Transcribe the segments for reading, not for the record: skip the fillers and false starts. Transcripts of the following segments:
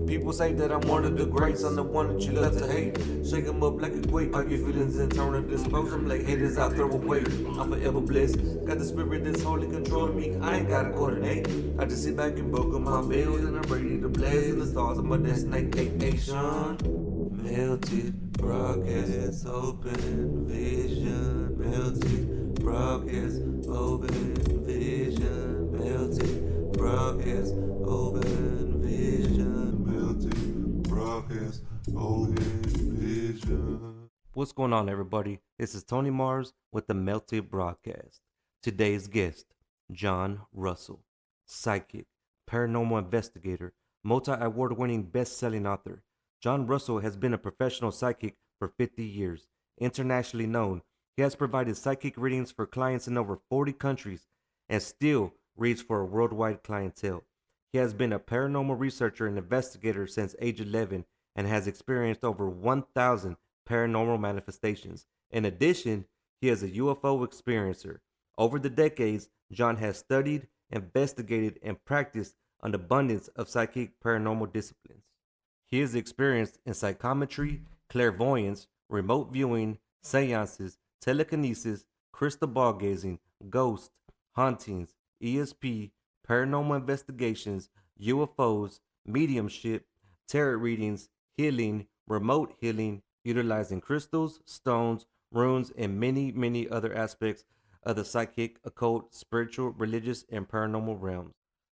People say that I'm one of the greats, I'm the one that you love to hate. Shake 'em up like a quake, pop your feelings and turn to dispose them like haters I throw away. I'm forever blessed, got the spirit that's wholly controlling me, I ain't gotta coordinate. I just sit back and buckle my bells and I'm ready to blast in the stars of my destination. Melted broadcast, open vision. Melted broadcast, open vision. Melted broadcast, open vision. Melted broadcast, open vision. What's going on, everybody? This is Tony Mars with the Melted Broadcast. Today's guest, John Russell, psychic, paranormal investigator, multi-award-winning best-selling author. John Russell has been a professional psychic for 50 years. Internationally known, he has provided psychic readings for clients in over 40 countries and still reads for a worldwide clientele. He has been a paranormal researcher and investigator since age 11 and has experienced over 1,000 paranormal manifestations. In addition, he is a UFO experiencer. Over the decades, John has studied, investigated, and practiced an abundance of psychic paranormal disciplines. He is experienced in psychometry, clairvoyance, remote viewing, séances, telekinesis, crystal ball gazing, ghost, hauntings, ESP, paranormal investigations, UFOs, mediumship, tarot readings, healing, remote healing, utilizing crystals, stones, runes, and many, many other aspects of the psychic, occult, spiritual, religious, and paranormal realms.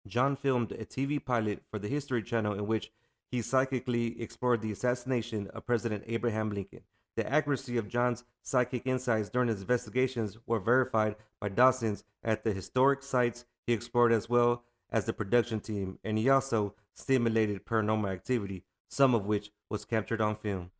John filmed a TV pilot for the History Channel in which he psychically explored the assassination of President Abraham Lincoln. The accuracy of John's psychic insights during his investigations were verified by docents at the historic sites he explored as well as the production team, and he also stimulated paranormal activity, some of which was captured on film.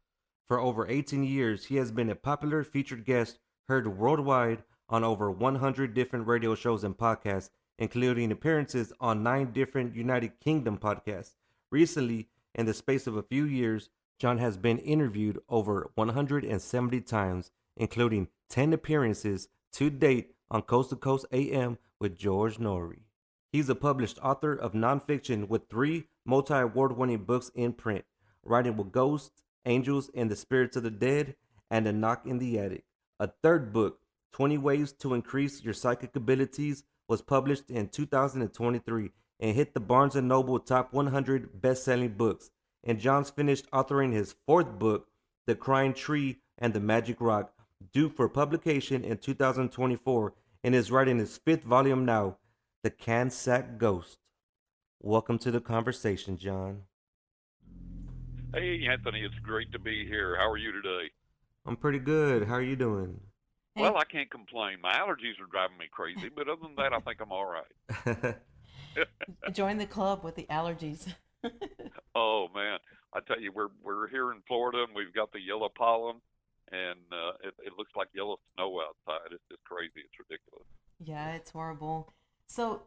For over 18 years, he has been a popular featured guest heard worldwide on over 100 different radio shows and podcasts, including appearances on 9 different United Kingdom podcasts. Recently, in the space of a few years, John has been interviewed over 170 times, including 10 appearances to date on Coast to Coast AM with George Norrie. He's a published author of nonfiction with 3 multi-award-winning books in print, Writing with Ghosts, Angels, and the Spirits of the Dead, and A Knock in the Attic. A third book, 20 Ways to Increase Your Psychic Abilities, was published in 2023 and hit the Barnes & Noble Top 100 best-selling books. And John's finished authoring his 4th book, The Crying Tree and the Magic Rock, due for publication in 2024, and is writing his 5th volume now, The Cansack Ghost. Welcome to the conversation, John. Hey, Anthony, it's great to be here. How are you today? I'm pretty good. How are you doing? Well, I can't complain. My allergies are driving me crazy, but other than that, I think I'm all right. Join the club with the allergies. Oh man, I tell you, we're here in Florida and we've got the yellow pollen, and it looks like yellow snow outside. It's just crazy. It's ridiculous. Yeah, it's horrible. So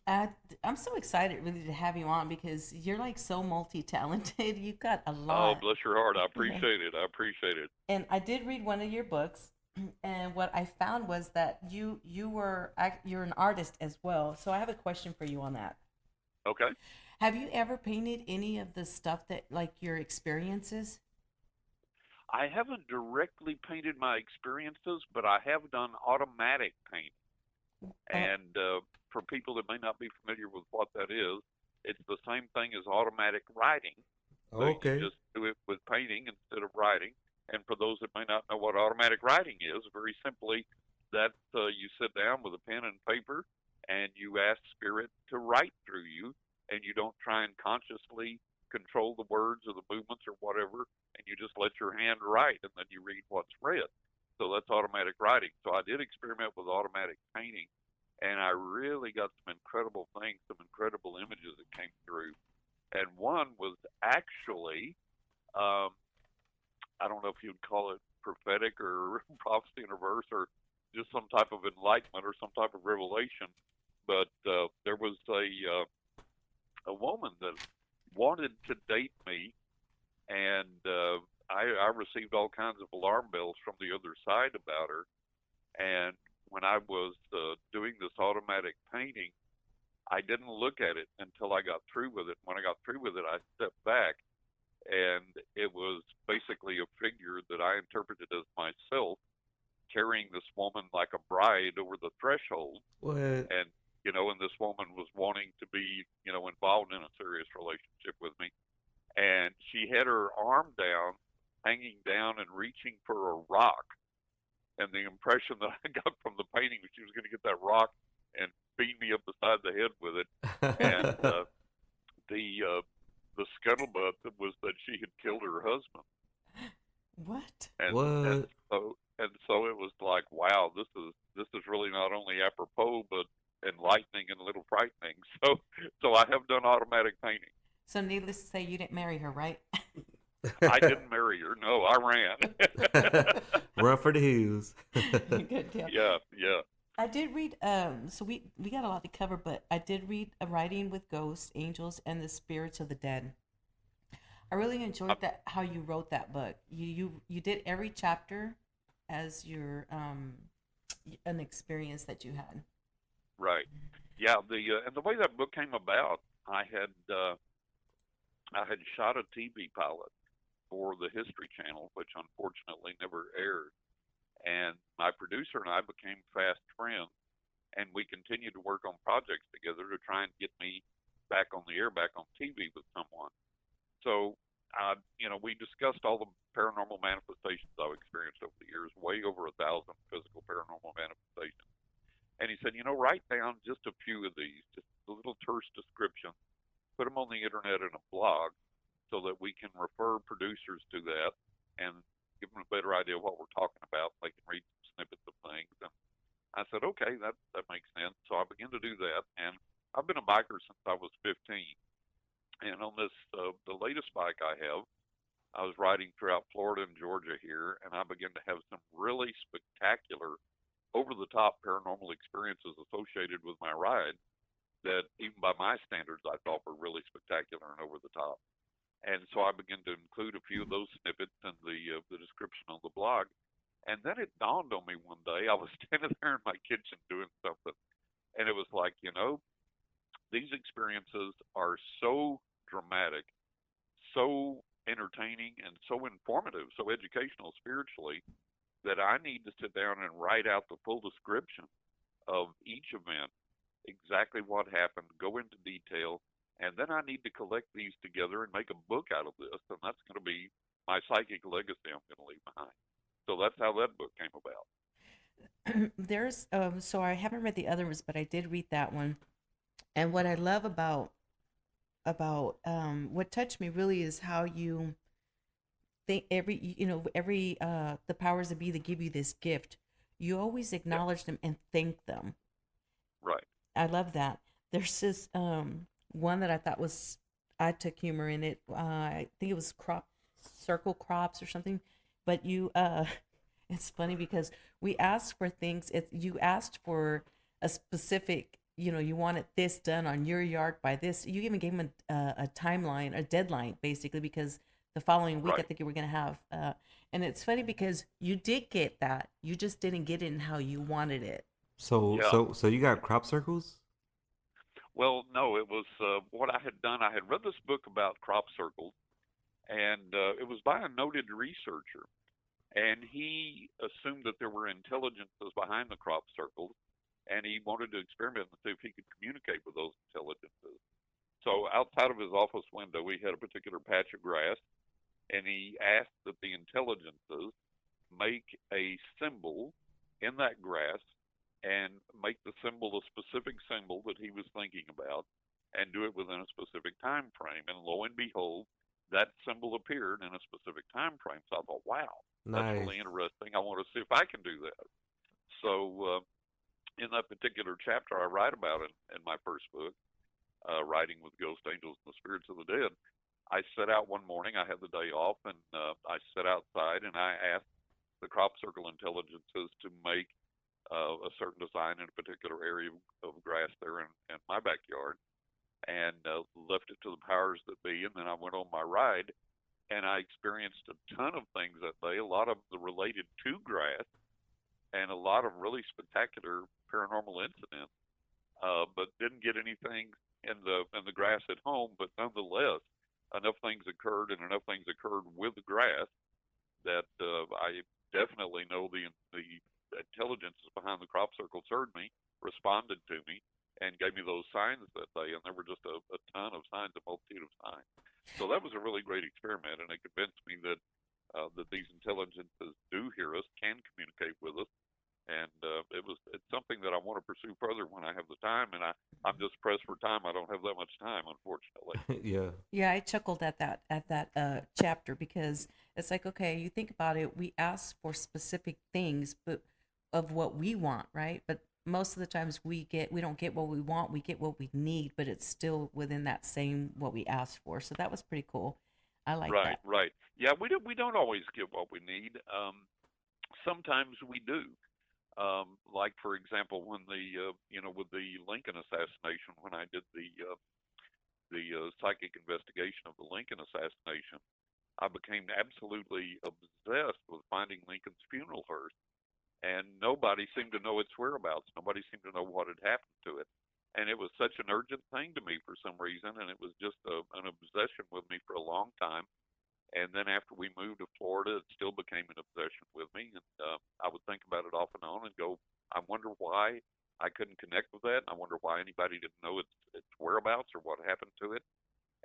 I'm so excited really to have you on because you're like so multi-talented. You've got a Oh, lot. bless your heart. I appreciate it. I appreciate it. And I did read one of your books, and what I found was that you're an artist as well. So I have a question for you on that. Okay. Have you ever painted any of the stuff that like your experiences? I haven't directly painted my experiences, but I have done automatic painting. Uh, And for people that may not be familiar with what that is, it's the same thing as automatic writing. So you Okay. just do it with painting instead of writing. And for those that may not know what automatic writing is, very simply, that you sit down with a pen and paper and you ask spirit to write through you, and you don't try and consciously control the words or the movements or whatever, and you just let your hand write, and then you read what's read. So that's automatic writing. So I did experiment with automatic painting, and I really got some incredible things, some incredible images that came through. And one was actually, um, I don't know if you'd call it prophetic or prophecy in reverse or just some type of enlightenment or some type of revelation. But there was a woman that wanted to date me, and I received all kinds of alarm bells from the other side about her. And when I was doing this automatic painting, I didn't look at it until I got through with it. When I got through with it, I stepped back, and it was basically a figure that I interpreted as myself carrying this woman like a bride over the threshold. What? And, and this woman was wanting to be, involved in a serious relationship with me. And she had her arm down, hanging down and reaching for a rock. And the impression that I got from the painting was she was going to get that rock and beat me up the side of the head with it. And the scuttlebutt was that she had killed her husband. What? And, What? and so it was like, wow, this is really not only apropos but enlightening and a little frightening. So I have done automatic painting. So needless to say, you didn't marry her, right? I didn't marry her. No, I ran. Run for the hills. Good deal. Yeah. I did read. So we got a lot to cover, but I did read A Writing with Ghosts, Angels, and the Spirits of the Dead. I really enjoyed that how you wrote that book. You did every chapter as your an experience that you had. Right. Yeah. And the way that book came about, I had shot a TV pilot for the History Channel, which unfortunately never aired. And my producer and I became fast friends, and we continued to work on projects together to try and get me back on the air, back on TV with someone. So, we discussed all the paranormal manifestations I've experienced over the years, way over 1,000 physical paranormal manifestations. And he said, write down just a few of these, just a little terse description, put them on the internet in a blog so that we can refer producers to that and give them a better idea of what we're talking about. They can read some snippets of things. And I said, okay, that makes sense. So I began to do that. And I've been a biker since I was 15. And on this, the latest bike I have, I was riding throughout Florida and Georgia here, and I began to have some really spectacular, over-the-top paranormal experiences associated with my ride that, even by my standards, I thought were really spectacular and over-the-top. And so I began to include a few of those snippets in the description on the blog. And then it dawned on me one day, I was standing there in my kitchen doing something, and it was like, these experiences are so dramatic, so entertaining, and so informative, so educational spiritually, that I need to sit down and write out the full description of each event, exactly what happened, go into detail, and then I need to collect these together and make a book out of this, and that's going to be my psychic legacy I'm going to leave behind. So that's how that book came about. There's so I haven't read the others, but I did read that one. And what I love about what touched me really is how you think every the powers that be that give you this gift, you always acknowledge them and thank them. Right. I love that. There's this one that I thought I took humor in it. I think it was circle crops or something. But you it's funny because we asked for things. You asked for a specific, you wanted this done on your yard by this. You even gave them a timeline, a deadline, basically, because the following week, Right. I think you were going to have. And it's funny because you did get that. You just didn't get it in how you wanted it. So you got crop circles? Well, no, it was what I had done. I had read this book about crop circles, and it was by a noted researcher. And he assumed that there were intelligences behind the crop circles, and he wanted to experiment and see if he could communicate with those intelligences. So outside of his office window, he had a particular patch of grass, and he asked that the intelligences make a symbol in that grass and make the symbol a specific symbol that he was thinking about and do it within a specific time frame. And lo and behold, that symbol appeared in a specific time frame. So I thought, wow, that's Nice. really interesting. I want to see if I can do that. So in that particular chapter I write about in my first book, Writing with Ghosts, Angels, and the Spirits of the Dead, I set out one morning. I had the day off, and I sat outside, and I asked the crop circle intelligences to make a certain design in a particular area of grass there in my backyard, and left it to the powers that be. And then I went on my ride, and I experienced a ton of things that day, a lot of them related to grass, and a lot of really spectacular paranormal incidents. but didn't get anything in the grass at home. But nonetheless, enough things occurred, and enough things occurred with the grass that I definitely know the intelligences behind the crop circles heard me, responded to me, and gave me those signs that day. And there were just a ton of signs, a multitude of signs. So that was a really great experiment, and it convinced me that that these intelligences do hear us, can communicate with us, and it's something that I want to pursue further when I have the time. And I'm just pressed for time. I don't have that much time, unfortunately. Yeah. Yeah, I chuckled at that chapter because it's like, okay, you think about it, we ask for specific things, but of what we want, right? But most of the times we don't get what we want, we get what we need, but it's still within that same what we asked for. So that was pretty cool. I like Right, that. right. Yeah, we don't always get what we need. Sometimes we do. Like for example, when with the Lincoln assassination, when I did the psychic investigation of the Lincoln assassination, I became absolutely obsessed with finding Lincoln's funeral hearse, and nobody seemed to know its whereabouts. Nobody seemed to know what had happened to it, and it was such an urgent thing to me for some reason, and it was just an obsession with me for a long time. And then after we moved to Florida, it still became an obsession with me. And I would think about it off and on and go, I wonder why I couldn't connect with that. I wonder why anybody didn't know its whereabouts or what happened to it.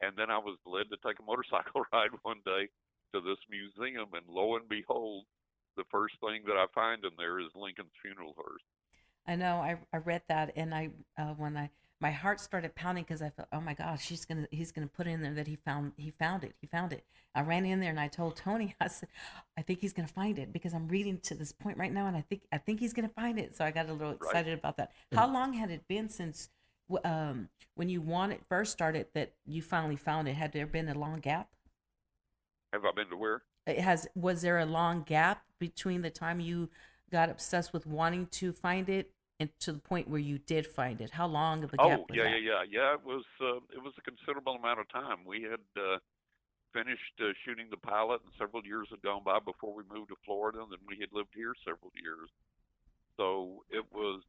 And then I was led to take a motorcycle ride one day to this museum, and lo and behold, the first thing that I find in there is Lincoln's funeral hearse. I know. I read that, and when I my heart started pounding because I felt, oh my gosh, he's gonna put in there that he found it. I ran in there and I told Tony, I said, I think he's gonna find it because I'm reading to this point right now, and I think he's gonna find it. So I got a little Right. excited about that. How long had it been since when you first started that you finally found it? Had there been a long gap? Have I been to where? Was there a long gap between the time you got obsessed with wanting to find it and to the point where you did find it? How long of a gap Oh, was yeah, that? yeah, yeah, yeah. It was a considerable amount of time. We had finished shooting the pilot, and several years had gone by before we moved to Florida, and then we had lived here several years. So it was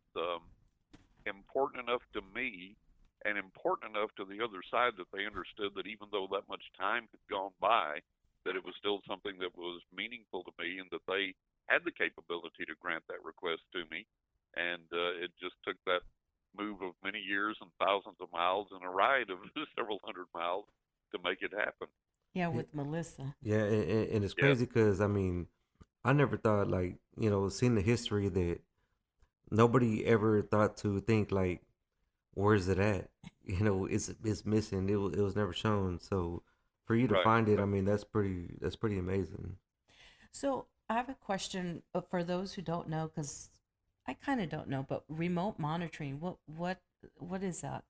important enough to me and important enough to the other side that they understood that even though that much time had gone by, that it was still something that was meaningful to me, and that they had the capability to grant that request to me. And it just took that move of many years and thousands of miles and a ride of several hundred miles to make it happen. Yeah, Y- with Melissa. Yeah, and it's Yes. crazy because I mean, I never thought like seeing the history that nobody ever thought to think like, where's it at? It's missing. It was never shown. So for you to Right. find it, I mean, that's pretty amazing. So I have a question for those who don't know, because I kind of don't know, but remote monitoring, what is that?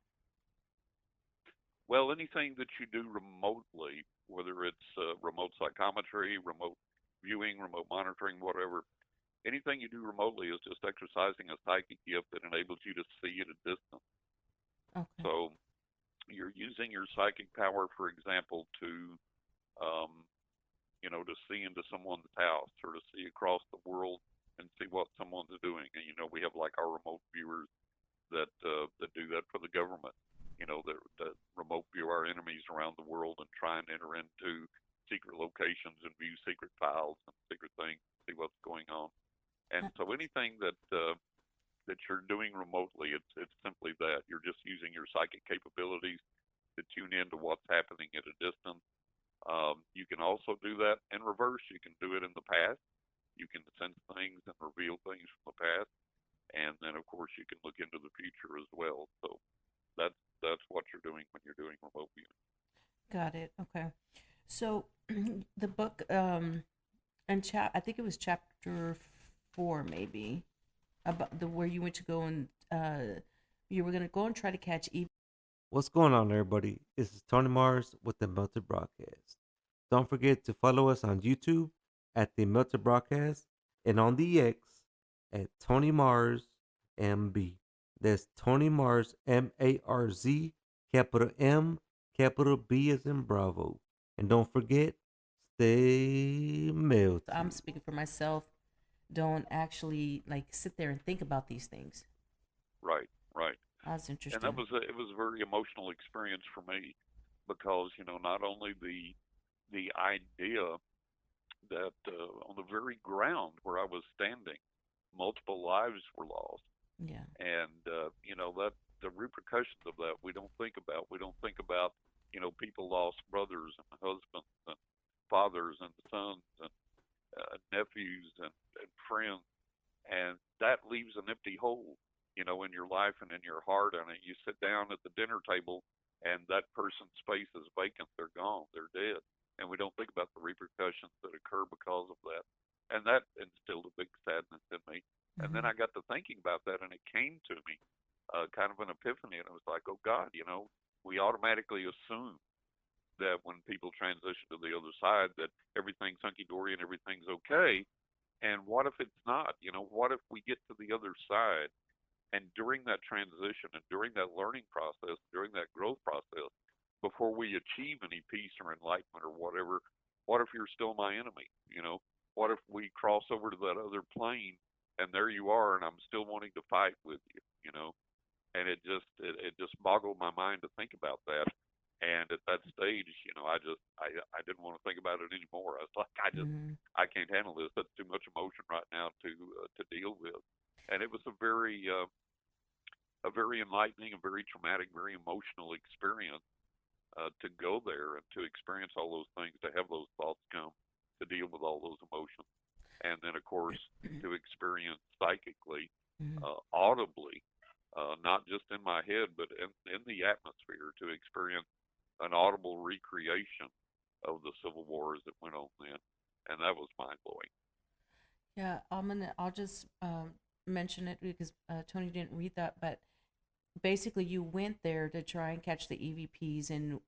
Well, anything that you do remotely, whether it's remote psychometry, remote viewing, remote monitoring, whatever, anything you do remotely is just exercising a psychic gift that enables you to see at a distance. Okay. So you're using your psychic power, for example, um, to see into someone's house, or to see across the world and see what someone's doing. And we have like our remote viewers that do that for the government. That remote view our enemies around the world and try and enter into secret locations and view secret files and secret things, see what's going on. And Uh, so anything that you're doing remotely, it's simply that you're just using your psychic capabilities to tune into what's happening at a distance. You can also do that in reverse. You can do it in the past. You can sense things and reveal things from the past, and then of course you can look into the future as well. So that's what you're doing when you're doing remote viewing. Got it. Okay. So the book, and I think it was chapter 4, maybe, about the where you went to go and you were gonna go and try to catch evil. What's going on, everybody? This is Tony Mars with the Melted Broadcast. Don't forget to follow us on YouTube at the Melted Broadcast and on the X at Tony Mars MB. That's Tony Mars MARZ, capital M, capital B as in Bravo. And don't forget, stay I'm melted. speaking for myself. Don't actually like sit there and think about these things. Right, right. That's And that interesting. was it was a very emotional experience for me, because not only the idea that on the very ground where I was standing, multiple lives were lost, Yeah. and that the repercussions of that we don't think about. We don't think about people lost brothers and husbands and fathers and sons and nephews and friends, and that leaves an empty hole, in your life and in your heart. And you sit down at the dinner table, and that person's space is vacant. They're gone. They're dead. And we don't think about the repercussions that occur because of that. And that instilled a big sadness in me. And then Hmm. I got to thinking about that, and it came to me, kind of an epiphany. And it was like, oh God, we automatically assume that when people transition to the other side, that everything's hunky dory and everything's okay. And what if it's not? What if we get to the other side, and during that transition and during that learning process, during that growth process, before we achieve any peace or enlightenment or whatever, what if you're still my enemy? What if we cross over to that other plane, and there you are, and I'm still wanting to fight with you? And it just boggled my mind to think about that. And at that stage, I didn't want to think about it anymore. I was like, Hmm. I can't handle this. That's too much emotion right now to deal with. And it was a very enlightening, a very traumatic, very emotional experience, to go there and to experience all those things, to have those thoughts come, to deal with all those emotions, and then of course to experience psychically, Hmm. audibly, not just in my head, but in the atmosphere, to experience an audible recreation of the civil wars that went on then, and that was mind blowing. Yeah, I'll just mention it because Tony didn't read that, but basically you went there to try and catch the EVPs, and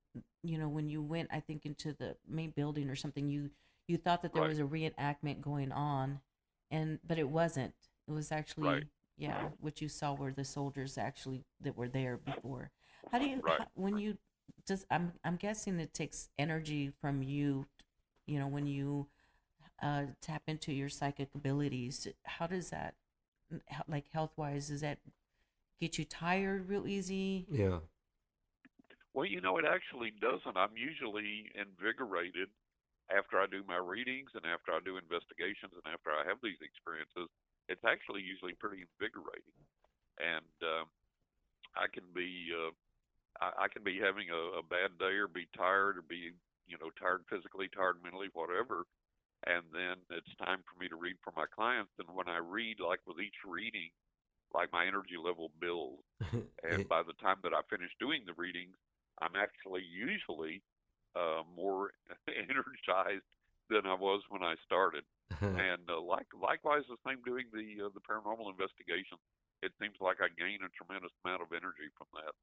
when you went, I think into the main building or something, you thought that there Right, was a reenactment going on, and but it wasn't. It was right, actually, yeah, what you saw were the soldiers actually that were there before. How do you right. when you just I'm guessing it takes energy from you, when you tap into your psychic abilities. How does that, like health wise, does that get you tired real easy? Yeah. Well, it actually doesn't. I'm usually invigorated after I do my readings and after I do investigations and after I have these experiences. It's actually usually pretty invigorating, and I can be I can be having a bad day or be tired or be tired physically, tired mentally, whatever. And then it's time for me to read for my clients. And when I read, like with each reading, like my energy level builds. And It- by the time that I finish doing the readings, I'm actually usually more energized than I was when I started. And likewise, the same doing the paranormal investigation. It seems like I gain a tremendous amount of energy from that.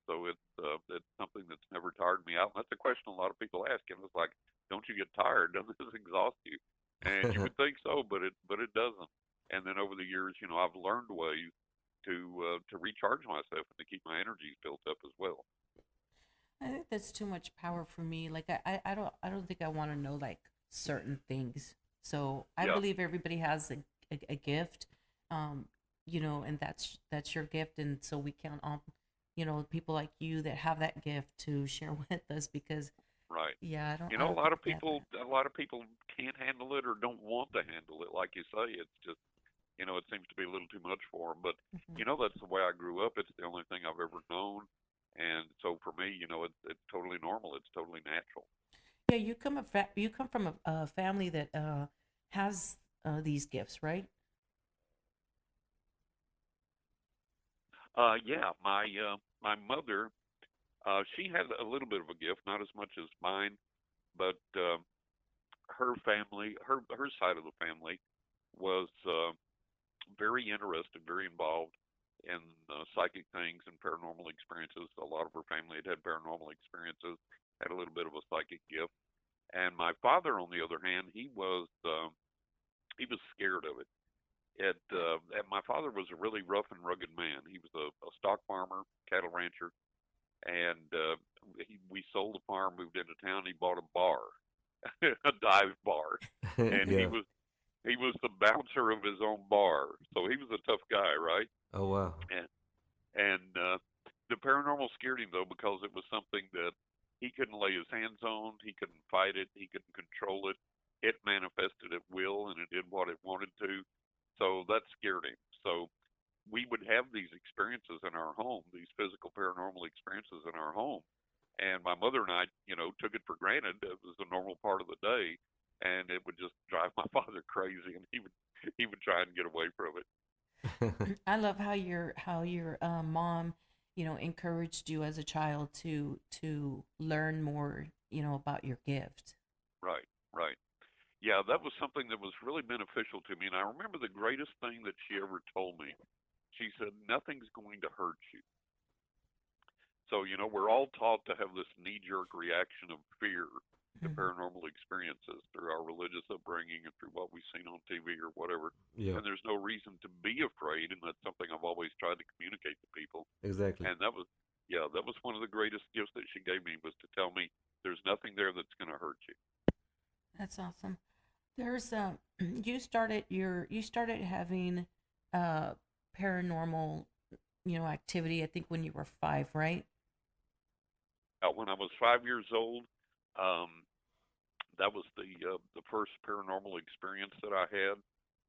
So it's something that's never tired me out. And that's a question a lot of people ask. And it's like, don't you get tired? Doesn't this exhaust you? And you would think so, but it doesn't. And then over the years, I've learned ways to recharge myself and to keep my energies built up as well. I think that's too much power for me. Like I don't think I want to know like certain things. So I Yeah, believe everybody has a gift, um, and that's your gift, and so we count on, people like you that have that gift to share with us because right. yeah, I A don't lot think of we have people, that. can't handle it or don't want to handle it. Like you say, it's just, it seems to be a little too much for them. But Hmm. that's the way I grew up. It's the only thing I've ever known, and so for me, it's totally normal. It's totally natural. Yeah, you come from a family that has these gifts, right? Yeah, my mother, she had a little bit of a gift, not as much as mine, but her family, her side of the family, was very interested, very involved in psychic things and paranormal experiences. A lot of her family had had paranormal experiences, had a little bit of a psychic gift. And my father, on the other hand, he was scared of it. And my father was a really rough and rugged man. He was a stock farmer, cattle rancher, and we sold the farm, moved into town. He bought a bar, a dive bar, and he yeah. was he was the bouncer of his own bar. So he was a tough guy, right? Oh wow. And And the paranormal scared him, though, because it was something that he couldn't lay his hands on. He couldn't fight it. He couldn't control it. It manifested at will, and it did what it wanted to. So that scared him. So we would have these experiences in our home, these physical paranormal experiences in our home. And my mother and I, took it for granted. It was a normal part of the day, and it would just drive my father crazy, and he would try and get away from it. I love how your mom, encouraged you as a child to learn more, about your gift. Right, right. Yeah, that was something that was really beneficial to me. And I remember the greatest thing that she ever told me. She said, "Nothing's going to hurt you." So, we're all taught to have this knee jerk reaction of fear to Mhm. paranormal experiences through our religious upbringing and through what we've seen on TV or whatever. Yeah, And there's no reason to be afraid. And that's something I've always tried to communicate to people. exactly. And that was one of the greatest gifts that she gave me, was to tell me there's nothing there that's going to hurt you. That's awesome. There's you started having uh paranormal, activity, I think, when you were 5, right? When I was 5 years old, um, that was the first paranormal experience that I had,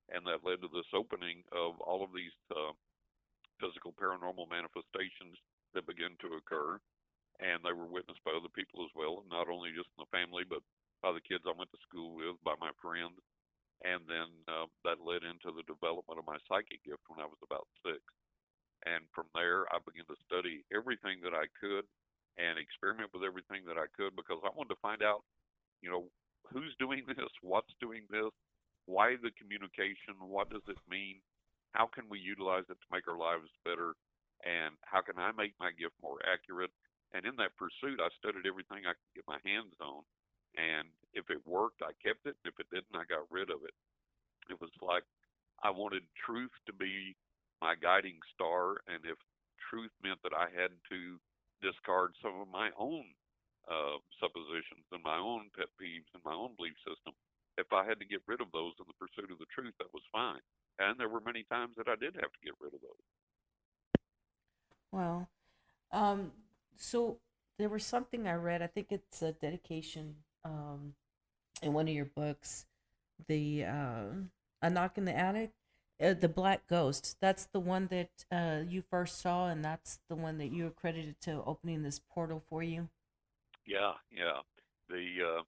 and that led to this opening of all of these physical paranormal manifestations that began to occur, and they were witnessed by other people as well, and not only just in the family, but by the kids I went to school with, by my friends, and then that led into the development of my psychic gift when I was about 6. And from there, I began to study everything that I could and experiment with everything that I could, because I wanted to find out, you know, who's doing this, what's doing this, why the communication, what does it mean, how can we utilize it to make our lives better, and how can I make my gift more accurate. And in that pursuit, I studied everything I could get my hands on. And if it worked, I kept it. If it didn't, I got rid of it. It was like I wanted truth to be my guiding star, and if truth meant that I had to discard some of my own suppositions and my own pet peeves and my own belief system, if I had to get rid of those in the pursuit of the truth, that was fine. And there were many times that I did have to get rid of those. Well, um, so there was something I read. I think it's a dedication in one of your books. The A Knock in the Attic, the Black Ghost. That's the one that you first saw, and that's the one that you accredited to opening this portal for you. Yeah, yeah. The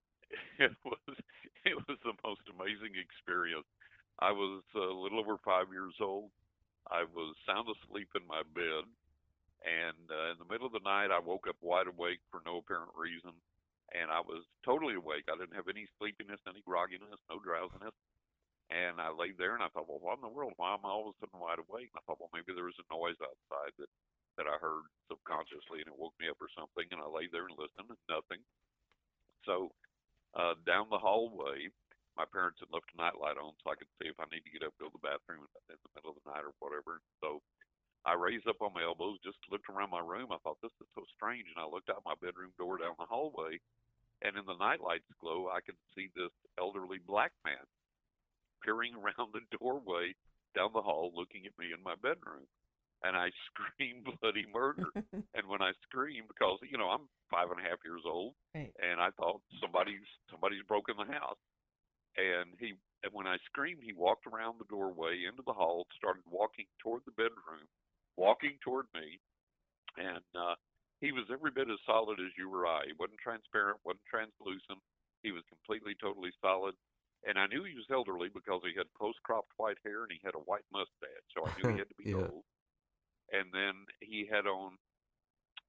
it was it was the most amazing experience. I was a little over 5 years old. I was sound asleep in my bed, and in the middle of the night, I woke up wide awake for no apparent reason, and I was totally awake. I didn't have any sleepiness, any grogginess, no drowsiness. And I laid there and I thought, well, what in the world? Why am I all of a sudden wide awake? And I thought, well, maybe there was a noise outside that I heard subconsciously and it woke me up or something. And I lay there and listened and nothing. So down the hallway, my parents had left a nightlight on so I could see if I need to get up, go to the bathroom in the middle of the night or whatever. So I raised up on my elbows, just looked around my room. I thought, this is so strange. And I looked out my bedroom door down the hallway. And in the nightlight's glow, I could see this elderly black man peering around the doorway down the hall looking at me in my bedroom. And I screamed bloody murder. And when I screamed, because, I'm 5.5 years old, Right. and I thought somebody's broken the house. And when I screamed, he walked around the doorway into the hall, started walking toward the bedroom, walking toward me, and he was every bit as solid as you or I. He wasn't transparent, wasn't translucent. He was completely, totally solid. And I knew he was elderly because he had close-cropped white hair and he had a white mustache, so I knew he had to be Yeah. old. And then he had on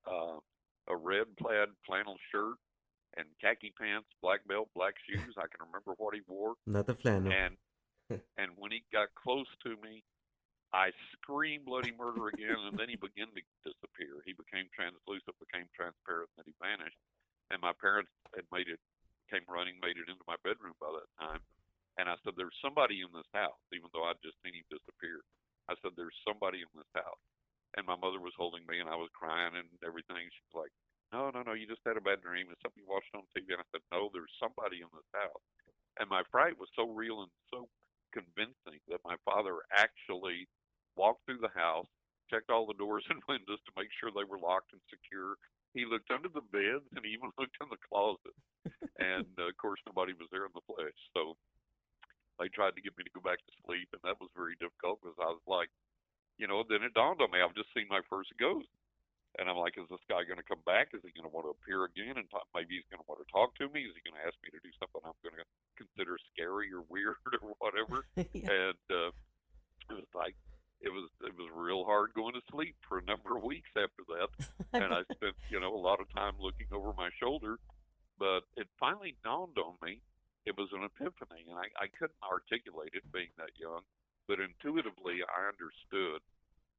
uh, a red plaid flannel shirt and khaki pants, black belt, black shoes. I can remember what he wore. Not the flannel. And and when he got close to me, I screamed bloody murder again, and then he began to disappear. He became translucent, became transparent, and then he vanished. And my parents had came running, made it into my bedroom by that time. And I said, there's somebody in this house, even though I'd just seen him disappear. I said, there's somebody in this house. And my mother was holding me, and I was crying and everything. She was like, no, no, no, you just had a bad dream. It's something you watched on TV. And I said, no, there's somebody in this house. And my fright was so real and so convincing that my father actually walked through the house, checked all the doors and windows to make sure they were locked and secure. He looked under the beds and he even looked in the closet. And of course, nobody was there in the flesh. So they tried to get me to go back to sleep, and that was very difficult because I was like, then it dawned on me, I've just seen my first ghost. And I'm like, is this guy going to come back? Is he going to want to appear again? And maybe he's going to want to talk to me? Is he going to ask me to do something I'm going to consider scary or weird or whatever? Yeah. And it was like, it was real hard going to sleep for a number of weeks after that. And I spent, a lot of time looking over my shoulder. But it finally dawned on me. It was an epiphany, and I couldn't articulate it being that young. But intuitively, I understood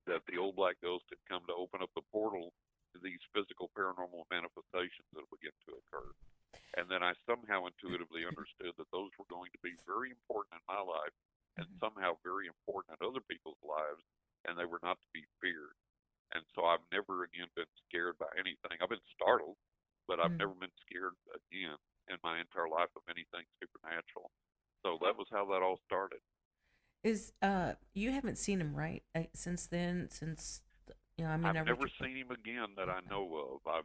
that the old black ghost had come to open up the portal to these physical paranormal manifestations that would begin to occur. And then I somehow intuitively understood that those were going to be very important in my life and somehow very important in other people's lives, and they were not to be feared. And so I've never again been scared by anything. I've been startled, but I've never been scared again in my entire life of anything supernatural. So that was how that all started. Is you haven't seen him, right? Since then, I mean, I've never seen him again that I know of.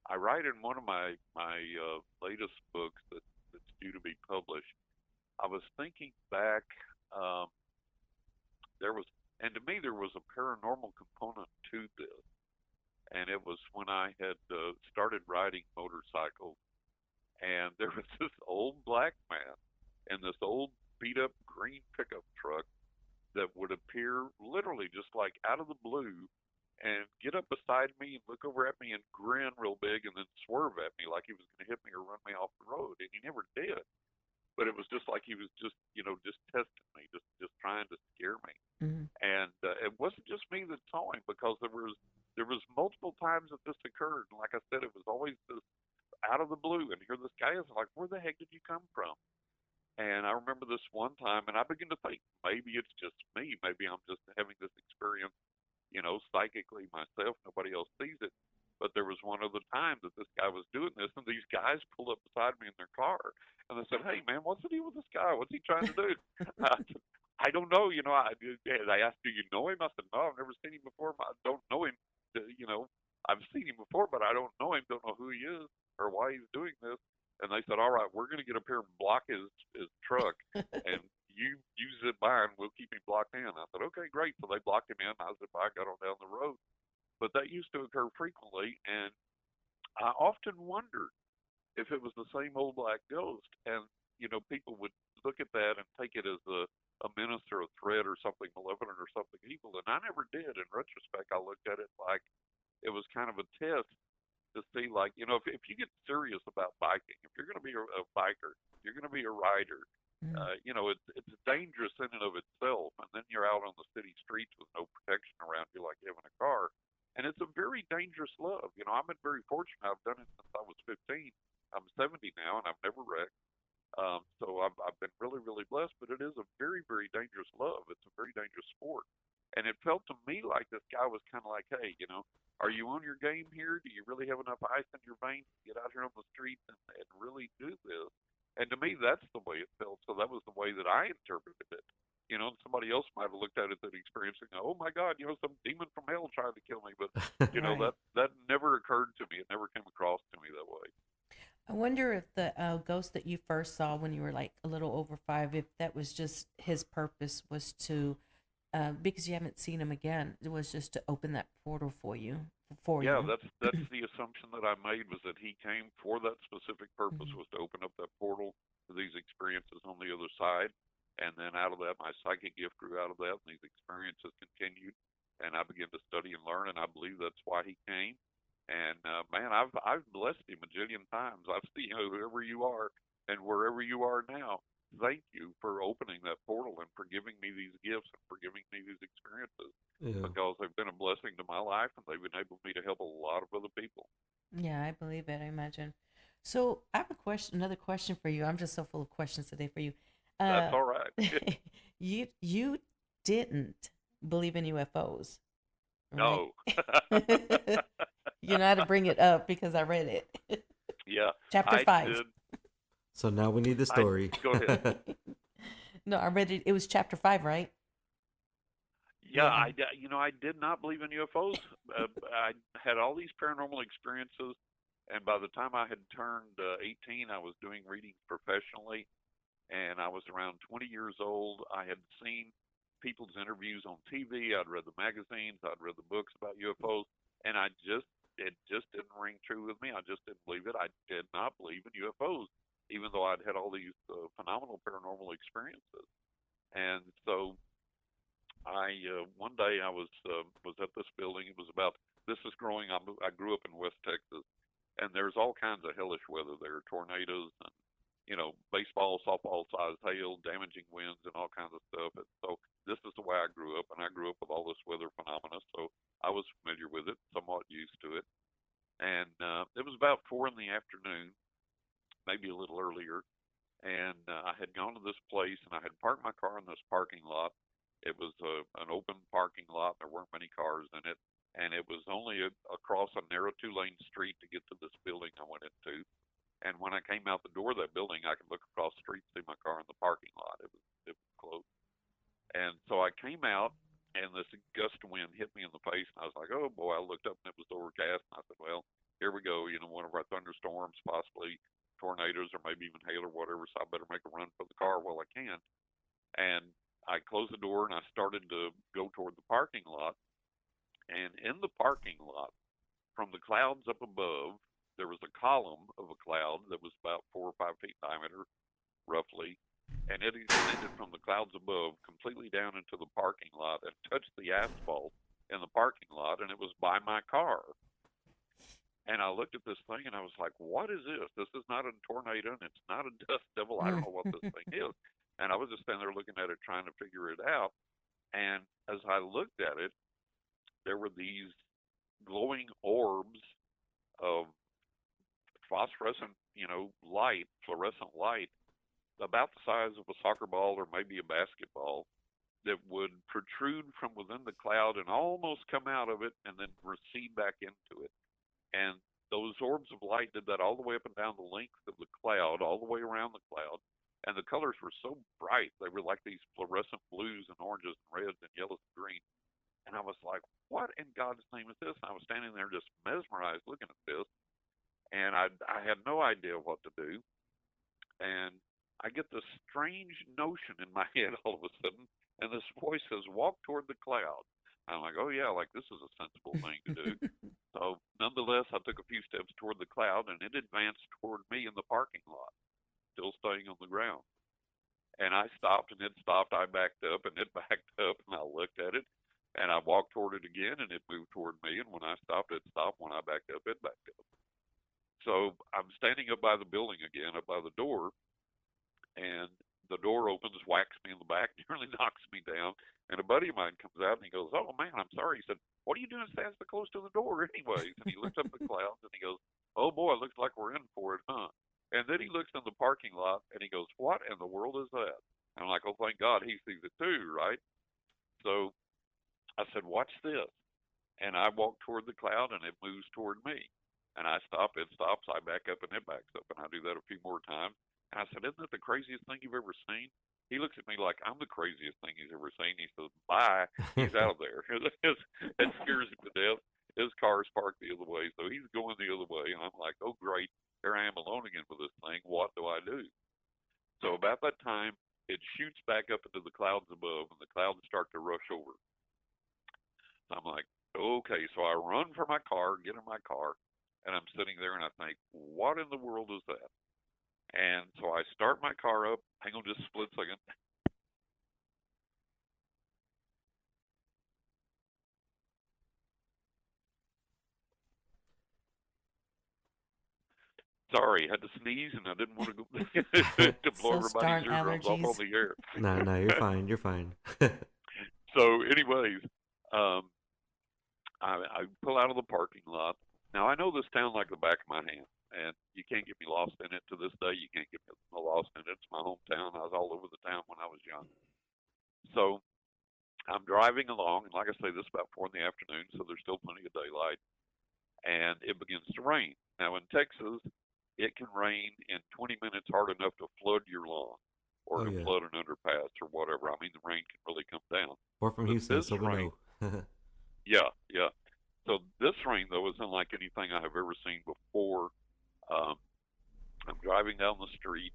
I write in one of my latest books that's due to be published. I was thinking back. To me, there was a paranormal component to this, and it was when I had started riding motorcycles, and there was this old black man in this old beat up green pickup truck that would appear literally just like out of the blue and get up beside me and look over at me and grin real big and then swerve at me like he was going to hit me or run me off the road. And he never did. But it was just like he was just testing me, just trying to scare me. Mm-hmm. And it wasn't just me that saw him, because there was multiple times that this occurred. And like I said, it was always this out of the blue. And here this guy is like, where the heck did you come from? And I remember this one time, and I began to think, maybe it's just me. Maybe I'm just having this experience, psychically myself. Nobody else sees it. But there was one other time that this guy was doing this, and these guys pulled up beside me in their car. And they said, hey, man, what's the deal with this guy? What's he trying to do? I don't know. They asked, do you know him? I said, no, I've never seen him before. I don't know him. I've seen him before, but I don't know him, don't know who he is or why he's doing this. And they said, all right, we're going to get up here and block his truck, and you zip by and we'll keep him blocked in. I said, okay, great. So they blocked him in. I zipped by, got on down the road. But that used to occur frequently, and I often wondered if it was the same old black ghost. And, people would look at that and take it as a menace or a threat or something malevolent or something evil. And I never did. In retrospect, I looked at it like it was kind of a test to see, like, if you get serious about biking, if you're going to be a biker, you're going to be a rider, it's dangerous in and of itself. And then you're out on the city streets with no protection around you like you have in a car. And it's a very dangerous love. I've been very fortunate. I've done it since I was 15. I'm 70 now, and I've never wrecked. So I've been really, really blessed. But it is a very, very dangerous love. It's a very dangerous sport. And it felt to me like this guy was kind of like, hey, are you on your game here? Do you really have enough ice in your veins to get out here on the streets and really do this? And to me, that's the way it felt. So that was the way that I interpreted it. Somebody else might have looked at it, that experience, and go, oh my God, some demon from hell trying to kill me. But, Right. that never occurred to me. It never came across to me that way. I wonder if the ghost that you first saw when you were like a little over 5, if that was just his purpose was to, because you haven't seen him again, it was just to open that portal for you. Yeah, that's the assumption that I made, was that he came for that specific purpose, was to open up that portal to these experiences on the other side. And then out of that, my psychic gift grew out of that, and these experiences continued. And I began to study and learn, and I believe that's why he came. And man, I've blessed him a jillion times. I've seen, whoever you are and wherever you are now, thank you for opening that portal and for giving me these gifts and for giving me these experiences, because they've been a blessing to my life, and they've enabled me to help a lot of other people. Yeah, I believe it. I imagine. So I have another question for you. I'm just so full of questions today for you. That's all right. You didn't believe in UFOs, right? No. You know how to bring it up because I read it. Yeah. Chapter 5. Did. So now we need the story. Go ahead. No, I read it. It was chapter 5, right? Yeah, Yeah. I did not believe in UFOs. I had all these paranormal experiences, and by the time I had turned 18, I was doing readings professionally, and I was around 20 years old. I had seen people's interviews on TV. I'd read the magazines. I'd read the books about UFOs, and it just didn't ring true with me. I just didn't believe it. I did not believe in UFOs, even though I'd had all these phenomenal paranormal experiences. And so I one day I was at this building. It was about this is growing. I grew up in West Texas, and there's all kinds of hellish weather there, tornadoes and baseball, softball sized hail, damaging winds, and all kinds of stuff. And so this is the way I grew up, and I grew up with all this weather phenomena, so I was familiar with it, somewhat used to it. And it was about 4 in the afternoon, maybe a little earlier, and I had gone to this place, and I had parked my car in this parking lot. It was an open parking lot. There weren't many cars in it, and it was only across a narrow two-lane street to get to this building I went into. And when I came out the door of that building, I could look across the street and see my car in the parking lot. It was close. And so I came out, and this gust of wind hit me in the face, and I was like, oh boy. I looked up, and it was overcast, and I said, well, here we go, one of our thunderstorms, possibly tornadoes, or maybe even hail or whatever, so I better make a run for the car while I can. And I closed the door, and I started to go toward the parking lot. And in the parking lot, from the clouds up above, there was a column of a cloud that was about 4 or 5 feet diameter, roughly, and it extended from the clouds above completely down into the parking lot and touched the asphalt in the parking lot, and it was by my car. And I looked at this thing, and I was like, what is this? This is not a tornado, and it's not a dust devil. I don't know what this thing is. And I was just standing there looking at it, trying to figure it out. And as I looked at it, there were these glowing orbs of phosphorescent, light, fluorescent light, about the size of a soccer ball or maybe a basketball, that would protrude from within the cloud and almost come out of it and then recede back into it. And those orbs of light did that all the way up and down the length of the cloud, all the way around the cloud. And the colors were so bright. They were like these fluorescent blues and oranges and reds and yellows and greens. And I was like, what in God's name is this? And I was standing there just mesmerized looking at this. And I had no idea what to do. And I get this strange notion in my head all of a sudden, and this voice says, walk toward the cloud. I'm like, oh yeah, like this is a sensible thing to do. So nonetheless, I took a few steps toward the cloud, and it advanced toward me in the parking lot, still staying on the ground. And I stopped, and it stopped. I backed up, and it backed up, and I looked at it, and I walked toward it again, and it moved toward me. And when I stopped, it stopped. When I backed up, it backed up. So I'm standing up by the building again, up by the door, and the door opens, whacks me in the back, nearly knocks me down. And a buddy of mine comes out, and he goes, oh, man, I'm sorry. He said, what are you doing standing so close to the door anyways? And he looks up at the clouds, and he goes, oh, boy, it looks like we're in for it, huh? And then he looks in the parking lot, and he goes, what in the world is that? And I'm like, oh, thank God he sees it too, right? So I said, watch this. And I walk toward the cloud, and it moves toward me. And I stop, it stops, I back up, and it backs up. And I do that a few more times. And I said, isn't that the craziest thing you've ever seen? He looks at me like I'm the craziest thing he's ever seen. He says, bye. He's out of there. It scares him to death. His car is parked the other way, so he's going the other way. And I'm like, oh, great. Here I am alone again with this thing. What do I do? So about that time, it shoots back up into the clouds above, and the clouds start to rush over. So I'm like, okay. So I run for my car, get in my car, and I'm sitting there, and I think, what in the world is that? And so I start my car up. Hang on just a split second. Sorry, I had to sneeze, and I didn't want to go to blow Those darn everybody's eardrums off on allergies. the air. No, you're fine. You're fine. So, anyways, um, I pull out of the parking lot. Now, I know this town like the back of my hand, and you can't get me lost in it. To this day, you can't get me lost in it. It's my hometown. I was all over the town when I was young. So I'm driving along, and like I say, this is about 4 in the afternoon, so there's still plenty of daylight, and it begins to rain. Now, in Texas, it can rain in 20 minutes hard enough to flood your lawn. or Oh in a yeah. flooded underpass or whatever. I mean, the rain can really come down. We're from But Houston, this so we rain, know. yeah, yeah. So this rain though isn't like anything I have ever seen before. Um, I'm driving down the street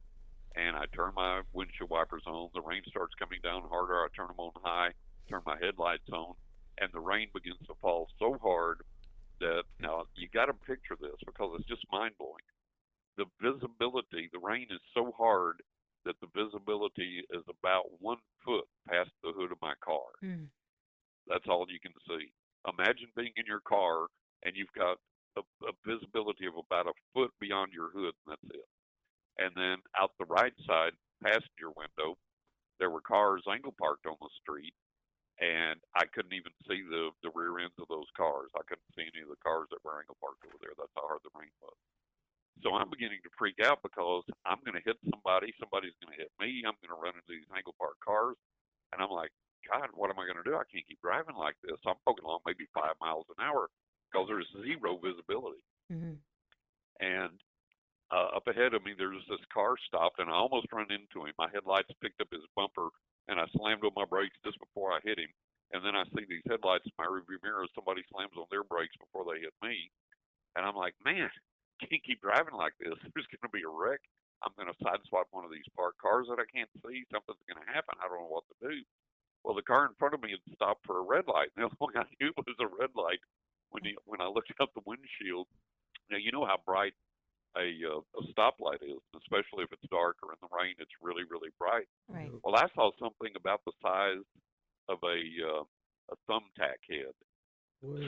and I turn my windshield wipers on. The rain starts coming down harder. I turn them on high, turn my headlights on, and the rain begins to fall so hard that now you got to picture this because it's just mind blowing. The visibility, the rain is so hard that the visibility is about 1 foot past the hood of my car. Mm. That's all you can see. Imagine being in your car and you've got a visibility of about a foot beyond your hood, and that's it. And then out the right side, passenger window, there were cars angle parked on the street, and I couldn't even see the rear ends of those cars. I couldn't see any of the cars that were angle parked over there. That's how hard the rain was. So I'm beginning to freak out because I'm going to hit somebody. Somebody's going to hit me. I'm going to run into these angle parked cars. And I'm like, God, what am I going to do? I can't keep driving like this. I'm poking along maybe 5 miles an hour because there's zero visibility. Mm-hmm. And up ahead of me, there's this car stopped, and I almost ran into him. My headlights picked up his bumper, and I slammed on my brakes just before I hit him. And then I see these headlights in my rearview mirror. Somebody slams on their brakes before they hit me. And I'm like, man, can't keep driving like this. There's going to be a wreck. I'm going to sideswipe one of these parked cars that I can't see. Something's going to happen. I don't know what to do. Well, the car in front of me had stopped for a red light. And the only way I knew it was a red light when I looked out the windshield. Now, you know how bright a stoplight is, especially if it's dark or in the rain. It's really, really bright. Right. Well, I saw something about the size of a thumbtack head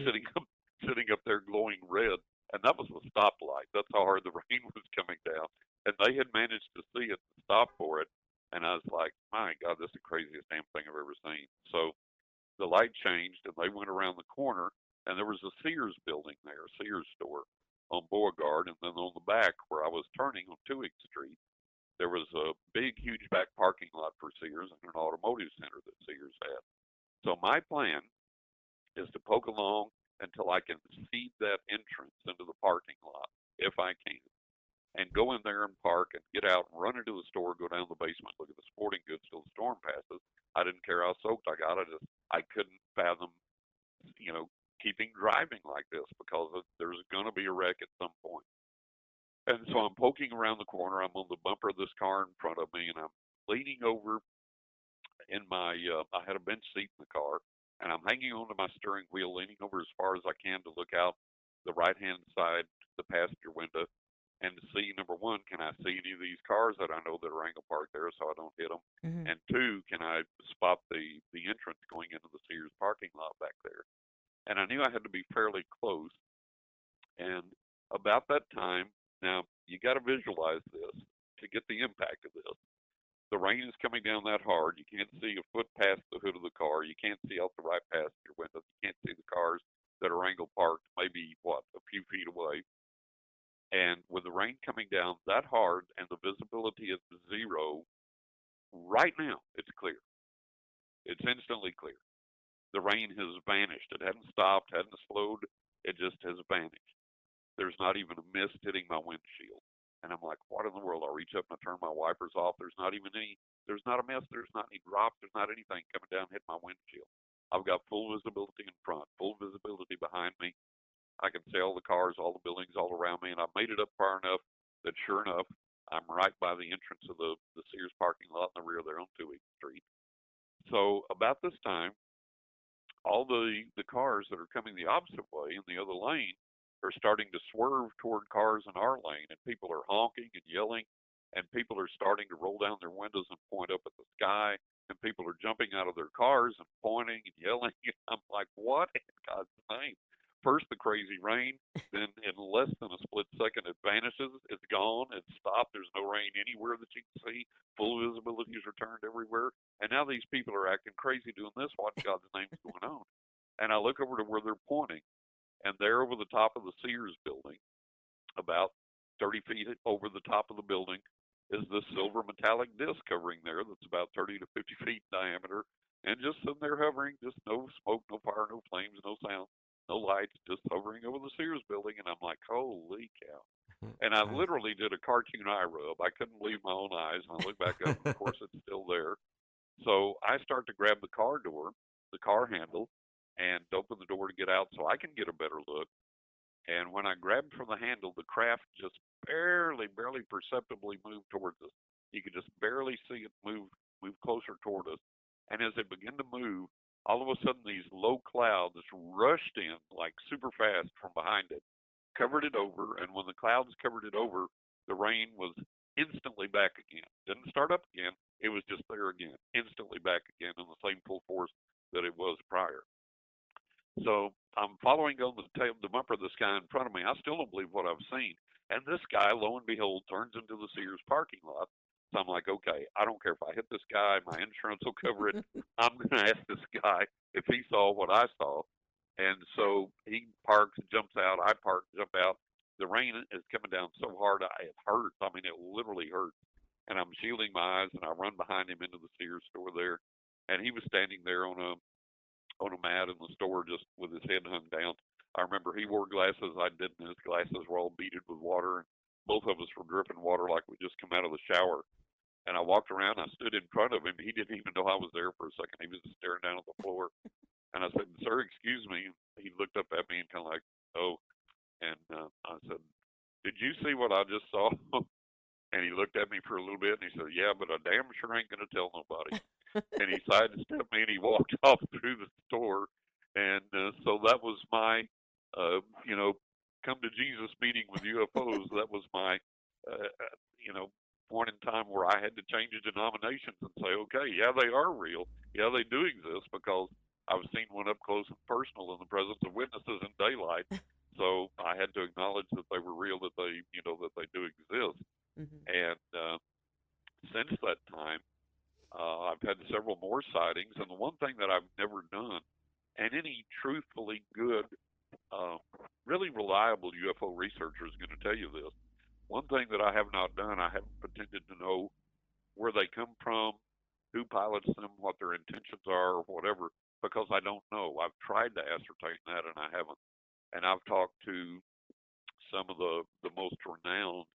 sitting up sitting up there glowing red, and that was a stoplight. That's how hard the rain was coming down, and they had managed to see it and stop for it. And I was like, my God, this is the craziest damn thing I've ever seen. So the light changed, and they went around the corner, and there was a Sears building there, a Sears store on Beauregard, and then on the back where I was turning on Tewing Street, there was a big, huge back parking lot for Sears and an automotive center that Sears had. So my plan is to poke along until I can see that entrance into the parking lot, if I can, and go in there and park and get out and run into the store, go down the basement, look at the sporting goods till the storm passes. I didn't care how soaked I got. I couldn't fathom, keeping driving like this because there's going to be a wreck at some point. And so I'm poking around the corner. I'm on the bumper of this car in front of me, and I'm leaning over in my, I had a bench seat in the car, and I'm hanging onto my steering wheel, leaning over as far as I can to look out the right-hand side, the passenger window, and to see, number one, can I see any of these cars that I know that are angle parked there so I don't hit them? Mm-hmm. And two, can I spot the entrance going into the Sears parking lot back there? And I knew I had to be fairly close. And about that time, now you got to visualize this to get the impact of this. The rain is coming down that hard. You can't see a foot past the hood of the car. You can't see out the right passenger window. You can't see the cars that are angle parked, maybe a few feet away. And with the rain coming down that hard and the visibility is zero, right now it's clear. It's instantly clear. The rain has vanished. It hadn't stopped, hadn't slowed. It just has vanished. There's not even a mist hitting my windshield. And I'm like, what in the world? I reach up and I turn my wipers off. There's not a mist. There's not any drops. There's not anything coming down hitting my windshield. I've got full visibility in front, full visibility behind me. I can see all the cars, all the buildings all around me. And I've made it up far enough that sure enough, I'm right by the entrance of the Sears parking lot in the rear there on Tewing Street. So about this time, all the cars that are coming the opposite way in the other lane are starting to swerve toward cars in our lane, and people are honking and yelling, and people are starting to roll down their windows and point up at the sky, and people are jumping out of their cars and pointing and yelling. And I'm like, what in God's name? First the crazy rain, then in less than a split second it vanishes, it's gone, it's stopped, there's no rain anywhere that you can see, full visibility is returned everywhere, and now these people are acting crazy doing this. What in God's name is going on? And I look over to where they're pointing, and there over the top of the Sears building, about 30 feet over the top of the building, is this silver metallic disc hovering there that's about 30 to 50 feet in diameter, and just sitting there hovering, just no smoke, no fire, no flames, no sound, no lights, just hovering over the Sears building. And I'm like, holy cow. And I Nice. literally did a cartoon eye rub. I couldn't believe my own eyes. And I looked back up, and of course, it's still there. So I start to grab the car door, the car handle, and open the door to get out so I can get a better look. And when I grabbed from the handle, the craft just barely perceptibly moved towards us. You could just barely see it move closer toward us. And as it began to move, all of a sudden these low clouds rushed in like super fast from behind it, covered it over, and when the clouds covered it over, the rain was instantly back again. Didn't start up again. It was just there again, instantly back again in the same full force that it was prior. So I'm following on the bumper of the sky in front of me. I still don't believe what I've seen. And this guy, lo and behold, turns into the Sears parking lot. So I'm like, okay, I don't care if I hit this guy. My insurance will cover it. I'm going to ask this guy if he saw what I saw. And so he parks, jumps out. I park, jump out. The rain is coming down so hard, it hurts. I mean, it literally hurts. And I'm shielding my eyes, and I run behind him into the Sears store there. And he was standing there on a mat in the store just with his head hung down. I remember he wore glasses. I didn't. His glasses were all beaded with water, and both of us were dripping water like we just come out of the shower. And I walked around. I stood in front of him. He didn't even know I was there for a second. He was just staring down at the floor. And I said, "Sir, excuse me." He looked up at me and kind of like, "Oh." And I said, "Did you see what I just saw?" And he looked at me for a little bit, and he said, "Yeah, but I damn sure ain't going to tell nobody." And he sidestepped me, and he walked off through the store. And so that was my, come to Jesus meeting with UFOs. That was my, point in time where I had to change denominations and say, okay, yeah, they are real. Yeah, they do exist, because I've seen one up close and personal in the presence of witnesses in daylight. So I had to acknowledge that they were real, that they do exist. Mm-hmm. And since that time, I've had several more sightings, and the one thing that I've never done, and any truthfully good, really reliable UFO researcher is going to tell you this. One thing that I have not done, I haven't pretended to know where they come from, who pilots them, what their intentions are, or whatever, because I don't know. I've tried to ascertain that, and I haven't. And I've talked to some of the most renowned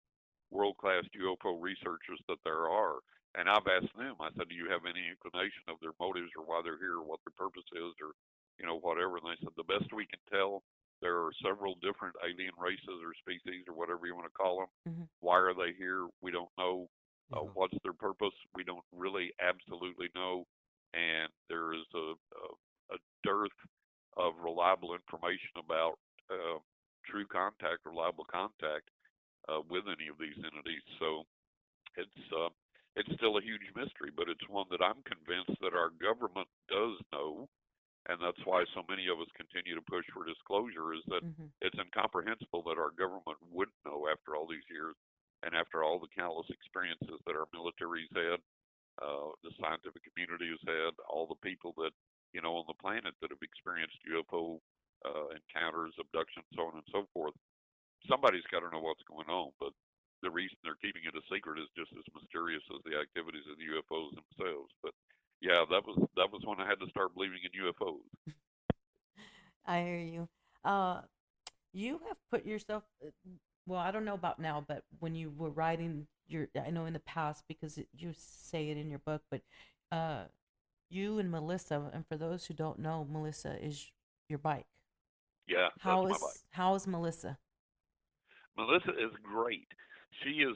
world-class UFO researchers that there are. And I've asked them, I said, "Do you have any inclination of their motives or why they're here or what their purpose is or, whatever?" And they said, "The best we can tell, there are several different alien races or species or whatever you want to call them. Mm-hmm. Why are they here? We don't know. Mhm. What's their purpose? We don't really absolutely know. And there is a dearth of reliable information about true contact, reliable contact with any of these entities. So it's still a huge mystery, but it's one that I'm convinced that our government does know, and that's why so many of us continue to push for disclosure, is that Mm-hmm. it's incomprehensible that our government wouldn't know after all these years and after all the countless experiences that our military's had, the scientific community has had, all the people that, on the planet that have experienced UFO encounters, abductions, so on and so forth. Somebody's got to know what's going on, but the reason they're keeping it a secret is just as mysterious as the activities of the UFOs themselves. But yeah, that was when I had to start believing in UFOs. I hear you. Uh, you have put yourself, well, I don't know about now, but when you were writing I know in the past, because you say it in your book, but uh, you and Melissa, and for those who don't know, Melissa is your bike. Yeah, that's my bike. How is Melissa? Melissa is great. She is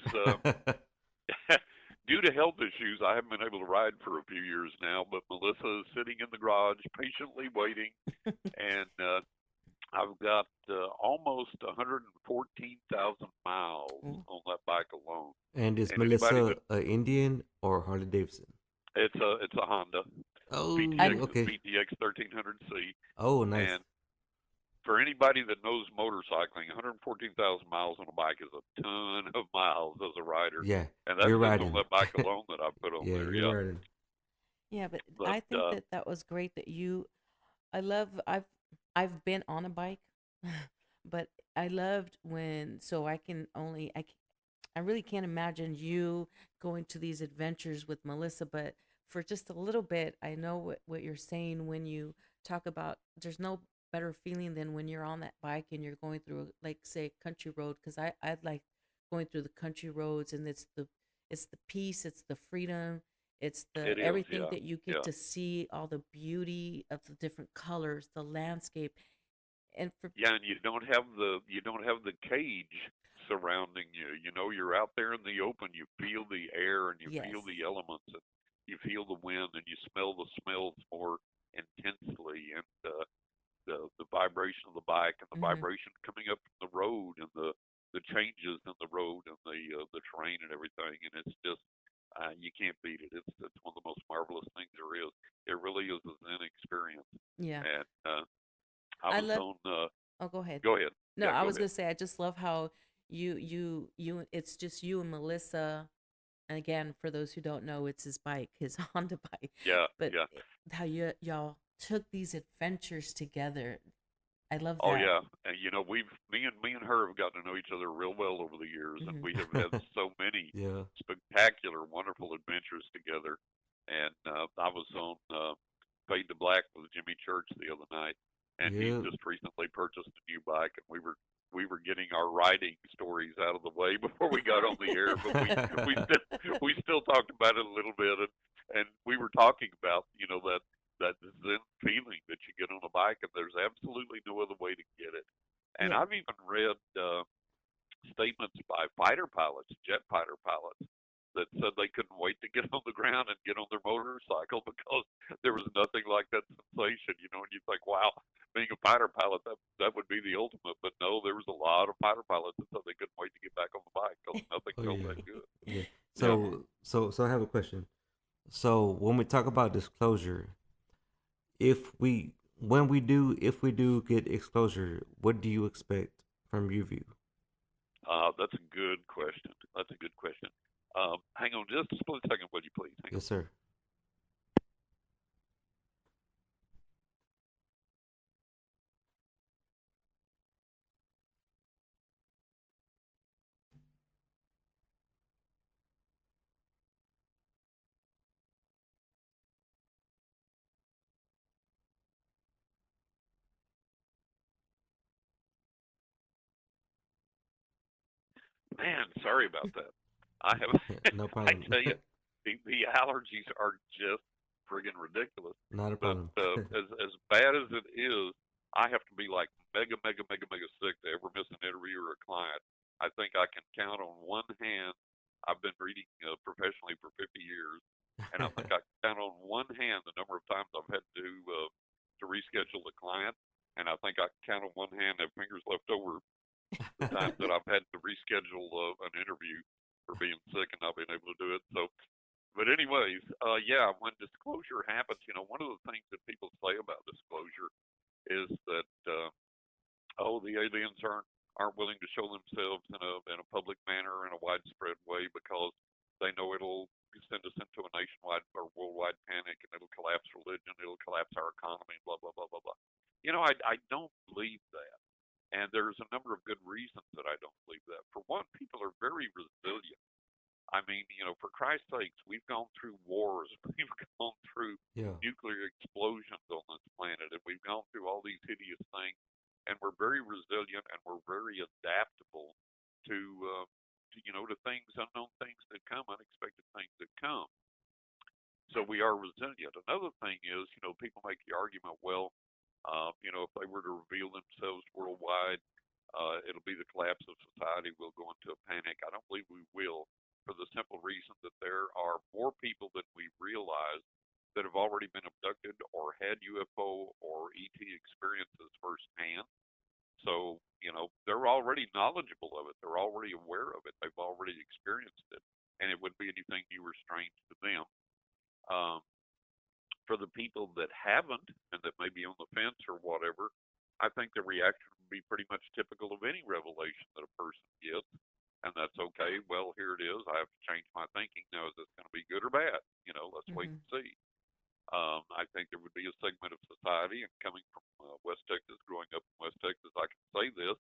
due to health issues. I haven't been able to ride for a few years now, but Melissa is sitting in the garage patiently waiting, and I've got almost 114,000 miles Mm. on that bike alone. And is And anybody Melissa a Indian or Harley Davidson? it's a Honda Oh, I okay. VTX 1300C, Oh, nice. and for anybody that knows motorcycling, 114,000 miles on a bike is a ton of miles as a rider, Yeah, and that's you're just on riding. that bike alone that I put on Yeah, there. you're Yeah, riding. Yeah, but but I think that that was great that you. I love. I've been on a bike, but I loved when. So I can only. I really can't imagine you going to these adventures with Melissa, but for just a little bit, I know what you're saying when you talk about there's no better feeling than when you're on that bike and you're going through, like, say, a country road. Because I'd like going through the country roads, and it's the peace, it's the freedom, it's the It is, everything yeah, that you get yeah. to see, all the beauty of the different colors, the landscape, and for Yeah, and you don't have the cage surrounding you. You know, you're out there in the open. You feel the air and you yes, feel the elements and you feel the wind and you smell the smells more intensely and the vibration of the bike and the hmm vibration coming up from the road and the changes in the road and the terrain and everything. And it's just you can't beat it. It's one of the most marvelous things there is. It really is a Zen experience. yeah. And I I was love. on. Oh, go ahead. Go ahead. No, Yeah, I go was ahead. gonna say I just love how you. It's just you and Melissa. And again, for those who don't know, it's his bike, his Honda bike. Yeah, But yeah. how y'all took these adventures together. I love Oh that. yeah. And me and her have gotten to know each other real well over the years, and hmm we have had so many Yeah. spectacular, wonderful adventures together. And I was on Fade to Black with Jimmy Church the other night, and he Yeah. just recently purchased a new bike, and we were getting our riding stories out of the way before we got on the air, but we still talked about it a little bit, and we were talking about that zen feeling that you get on a bike, and there's absolutely no other way to get it. And Yeah. I've even read statements by fighter pilots, jet fighter pilots, that said they couldn't wait to get on the ground and get on their motorcycle because there was nothing like that sensation, and you think, wow, being a fighter pilot, that would be the ultimate. But no, there was a lot of fighter pilots that said they couldn't wait to get back on the bike because nothing Oh felt yeah. that good. Yeah. Yeah. Yeah. So I have a question. So when we talk about disclosure, if we if we do get exposure, what do you expect from your view? That's a good question. That's a good question. Hang on just a split second, would you please? Hang on. Yes, sir. Man, sorry about that. I have, No I problem. tell you, the allergies are just friggin' ridiculous. Not a But problem. as bad as it is, I have to be like mega, mega, mega, mega sick to ever miss an interview or a client. I think I can count on one hand. I've been reading professionally for 50 years, and I think I can count on one hand the number of times I've had to reschedule a client, and I think I can count on one hand, have fingers left over, the times that I've had to reschedule an interview for being sick and not being able to do it. So, but anyways, yeah, when disclosure happens, one of the things that people say about disclosure is that the aliens aren't willing to show themselves in a public manner in a widespread way because they know it'll send us into a nationwide or worldwide panic and it'll collapse religion, it'll collapse our economy, blah blah blah blah blah. I don't believe that. And there's a number of good reasons that I don't believe that. For one, people are very resilient. I mean, for Christ's sakes, we've gone through wars, we've gone through Yeah. nuclear explosions on this planet, and we've gone through all these hideous things, and we're very resilient and we're very adaptable to things, unknown things that come, unexpected things that come. So we are resilient. Another thing is, people make the argument, well, if they were to reveal themselves worldwide, it'll be the collapse of society. We'll go into a panic. I don't believe we will, for the simple reason that there are more people than we realize that have already been abducted or had UFO or ET experiences firsthand. So, they're already knowledgeable of it. They're already aware of it. They've already experienced it. And it wouldn't be anything new or strange to them. Um, for the people that haven't and that may be on the fence or whatever, I think the reaction would be pretty much typical of any revelation that a person gets. And that's okay. Well, here it is. I have to change my thinking. Now, is this going to be good or bad? Let's wait hmm and see. I think there would be a segment of society, and coming from West Texas, growing up in West Texas, I can say this.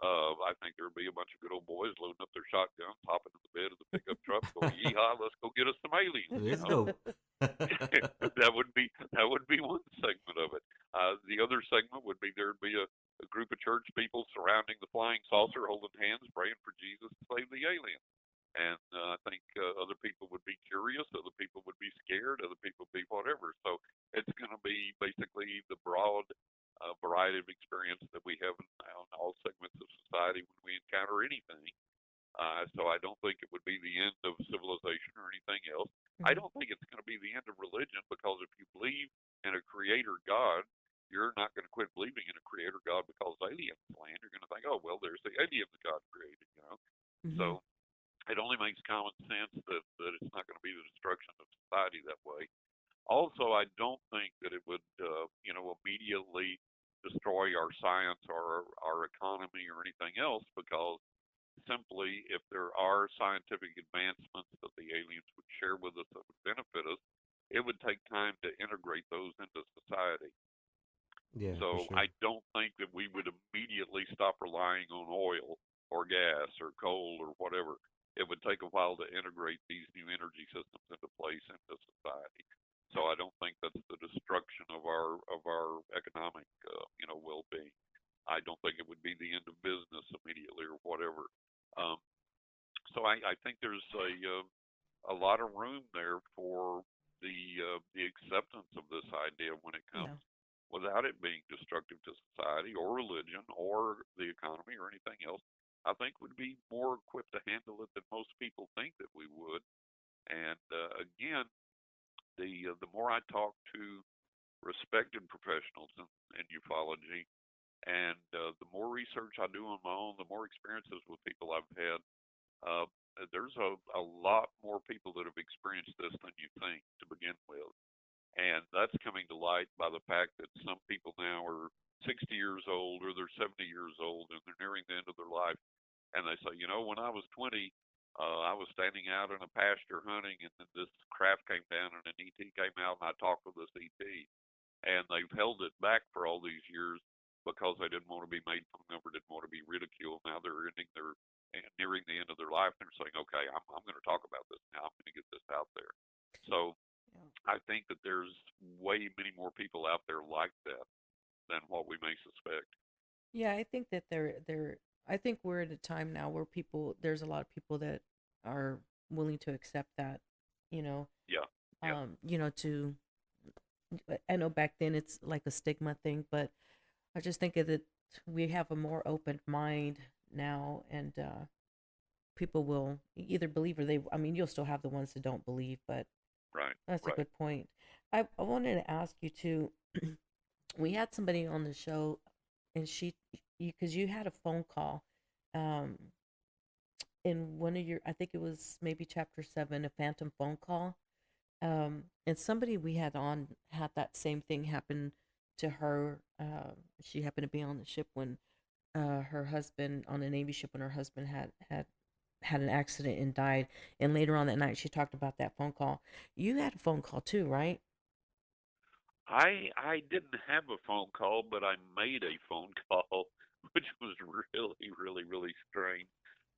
I think there would be a bunch of good old boys loading up their shotguns, hopping in the bed of the pickup truck, going, "Yeehaw, let's go get us some aliens." Let's go. That would be one segment of it. The other segment would be there'd be a group of church people surrounding the flying saucer, holding hands, praying for Jesus to save the alien. And I think other people would be curious, other people would be scared, other people would be whatever. So it's going to be basically the broad variety of experience that we have in all segments of society when we encounter anything. So I don't think it would be the end of civilization or anything else. I Mhm. don't think it's going to be the end of religion, because if you believe in a creator God, you're not going to quit believing in a creator God because aliens land. You're going to think, oh, well, there's the alien that God created, you know. So Mhm. it only makes common sense that it's not going to be the destruction of society that way. Also, I don't think that it would, immediately destroy our science or our economy or anything else, because simply, if there are scientific advancements that the aliens would share with us that would benefit us, it would take time to integrate those into society. Yeah, for So sure. I don't think that we would immediately stop relying on oil or gas or coal or whatever. It would take a while to integrate these new energy systems into place into society. So I don't think that's the destruction of our economic well-being. I don't think it would be the end of business immediately or whatever. Um, so I think there's a lot of room there for the acceptance of this idea when it Yeah. comes, without it being destructive to society or religion or the economy or anything else. I think would be more equipped to handle it than most people think that we would. And again, the more I talk to respected professionals in ufology, and the more research I do on my own, the more experiences with people I've had, uh, there's a lot more people that have experienced this than you think to begin with. And that's coming to light by the fact that some people now are 60 years old or they're 70 years old and they're nearing the end of their life. And they say, when I was 20, I was standing out in a pasture hunting, and then this craft came down and an ET came out, and I talked with this ET. And they've held it back for all these years because they didn't want to be made fun of or didn't want to be ridiculed. Now they're nearing the end of their life, and they're saying, okay, I'm going to talk about this now. I'm going to get this out there. So Yeah. I think that there's way many more people out there like that than what we may suspect. Yeah, I think that I think we're at a time now where there's a lot of people that are willing to accept that, you know, Yeah, yeah, to I know back then it's like a stigma thing, but I just think that we have a more open mind now, and people will either believe or I mean, you'll still have the ones that don't believe, but right, that's a right. good point. I wanted to ask you too. We had somebody on the show, and because you had a phone call, um, in one of your, I think it was maybe chapter 7, a phantom phone call. And somebody we had on had that same thing happen to her. She happened to be on the ship when her husband, on a Navy ship, when her husband had an accident and died. And later on that night, she talked about that phone call. You had a phone call too, right? I didn't have a phone call, but I made a phone call, which was really, really, really strange.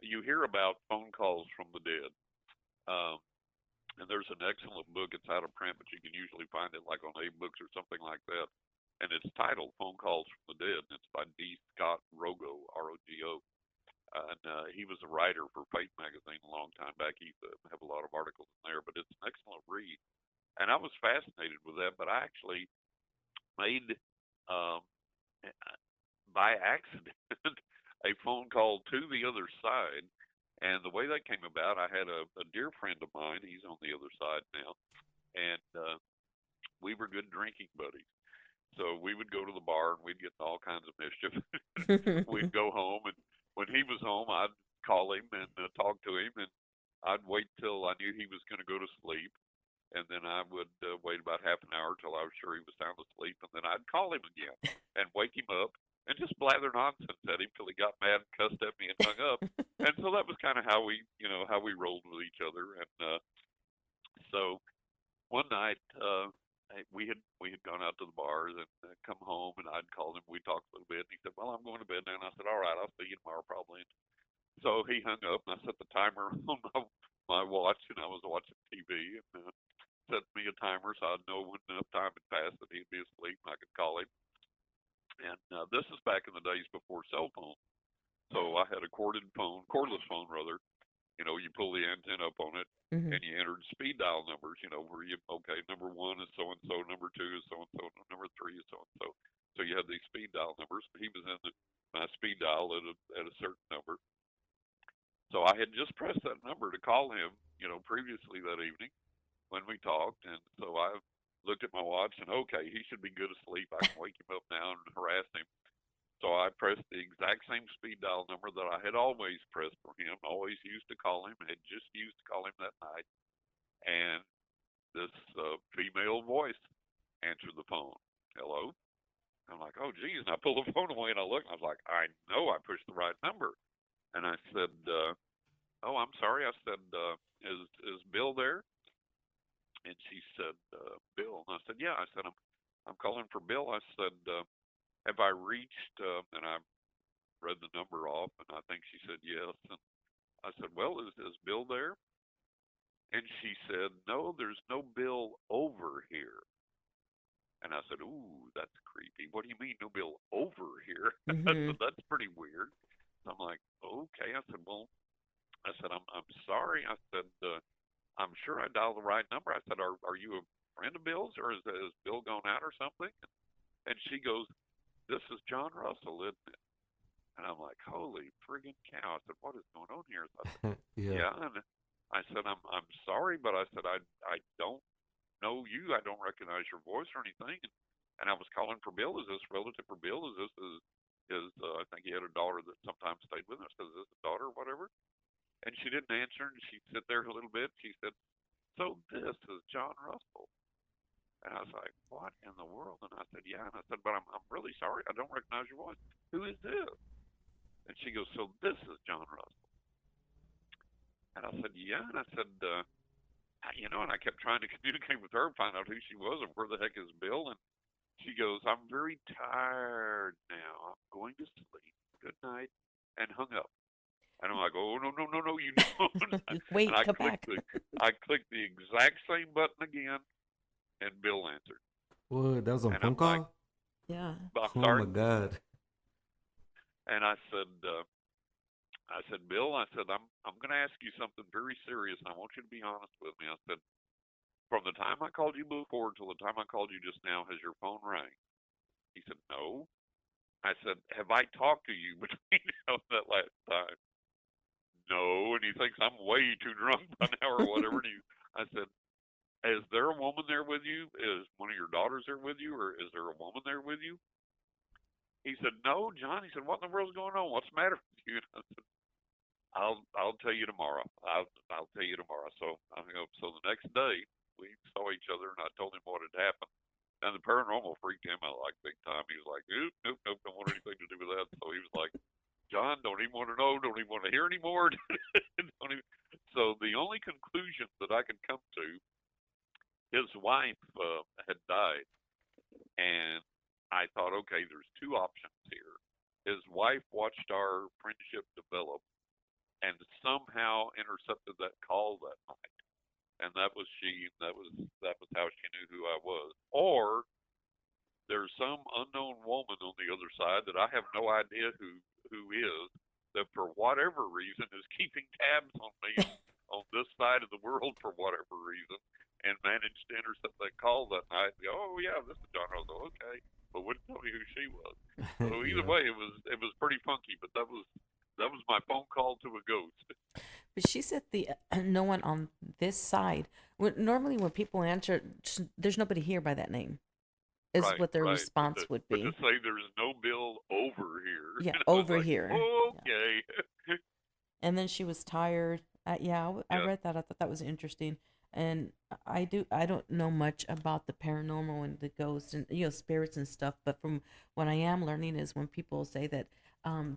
You hear about phone calls from the dead. Um, and there's an excellent book. It's out of print, but you can usually find it like on A-Books or something like that. And it's titled "Phone Calls from the Dead," and it's by D. Scott Rogo, R-O-G-O. And he was a writer for Fate magazine a long time back. He have a lot of articles in there, but it's an excellent read. And I was fascinated with that, but I actually made, um, by accident, a phone call to the other side. And the way that came about, I had a dear friend of mine. He's on the other side now, and we were good drinking buddies. So we would go to the bar and we'd get in all kinds of mischief. We'd go home, and when he was home, I'd call him and talk to him, and I'd wait till I knew he was going to go to sleep, and then I would wait about half an hour till I was sure he was sound asleep, and then I'd call him again and wake him up and just blather nonsense at him till he got mad and cussed at me and hung up. And so that was kind of how we rolled with each other. And so one night we had gone out to the bars and come home, and I'd called him. We talked a little bit, and he said, "Well, I'm going to bed now." And I said, "All right, I'll see you tomorrow probably." And so he hung up, and I set the timer on my watch, and I was watching TV, and set me a timer so I'd know when enough time had passed that he'd be asleep and I could call him. And this is back in the days before cell phones. So I had a cordless phone rather. You know, you pull the antenna up on it, Mm-hmm. and you entered speed dial numbers. You know, where you number one is so and so, number two is so and so, number three is so and so. So you had these speed dial numbers. But he was in my speed dial at a certain number. So I had just pressed that number to call him. You know, previously that evening when we talked, and so I looked at my watch and okay, he should be good asleep. I can wake him up now and harass him. So I pressed the exact same speed dial number that I had always pressed for him, always used to call him, had just used to call him that night. And this female voice answered the phone. Hello? I'm like, oh, geez. And I pulled the phone away and I looked and I was like, I know I pushed the right number. And I said, oh, I'm sorry. I said, is Bill there? And she said, Bill. And I said, yeah. I said, I'm calling for Bill. I said, have I reached, and I read the number off, and I think she said yes. And I said, well, is Bill there? And she said, no, there's no Bill over here. And I said, ooh, that's creepy. What do you mean, no Bill over here? Mm-hmm. I said, that's pretty weird. So I'm like, okay. I said, well, I'm sorry. I said, I'm sure I dialed the right number. I said, are you a friend of Bill's, or is Bill gone out or something? And she goes, this is John Russell, isn't it? And I'm like, holy friggin' cow. I said, what is going on here? I said, yeah. And I said, I'm sorry, but I said, I don't know you. I don't recognize your voice or anything. And I was calling for Bill. Is this relative for Bill? Is this I think he had a daughter that sometimes stayed with us. Is this a daughter or whatever? And she didn't answer, and she sat there a little bit. She said, so this is John Russell. And I was like, what in the world? And I said, yeah. And I said, but I'm really sorry. I don't recognize your voice. Who is this? And she goes, so this is John Russell. And I said, yeah. And I said, and I kept trying to communicate with her, find out who she was and where the heck is Bill. And she goes, I'm very tired now. I'm going to sleep. Good night. And hung up. And I'm like, oh, no, you don't. Wait, and I come back. I clicked the exact same button again. And Bill answered. What? That was a phone call? Like, yeah. I'm oh sorry. my God. And I said, Bill, I said, I'm going to ask you something very serious, and I want you to be honest with me. I said, from the time I called you before till the time I called you just now, has your phone rang? He said, no. I said, have I talked to you between that last time? No. And he thinks I'm way too drunk by now or whatever. And I said, is there a woman there with you? Is one of your daughters there with you, or is there a woman there with you? He said, no, John. He said, what in the world's going on? What's the matter with you? And I said, I'll tell you tomorrow. I'll tell you tomorrow. So I hung up. So the next day we saw each other, and I told him what had happened. And the paranormal freaked him out like big time. He was like, nope, don't want anything to do with that. So he was like, John, don't even want to know, don't even want to hear anymore. So the only conclusion that I could come to, his wife had died, and I thought, okay, there's two options here. His wife watched our friendship develop and somehow intercepted that call that night, and that was how she knew who I was. Or there's some unknown woman on the other side that I have no idea who is, that for whatever reason is keeping tabs on me on this side of the world for whatever reason, and managed to intercept that call that night. And go, oh yeah, this is John Russell. Okay, but wouldn't tell me who she was. So either way, it was pretty funky. But that was my phone call to a ghost. But she said no one on this side. Normally, when people answer, there's nobody here by that name. Is right, what their right. response would be. But to say there's no Bill over here. Yeah, over here. Okay. Yeah. And then she was tired. I read that. I thought that was interesting. And I don't know much about the paranormal and the ghosts and spirits and stuff. But from what I am learning is when people say that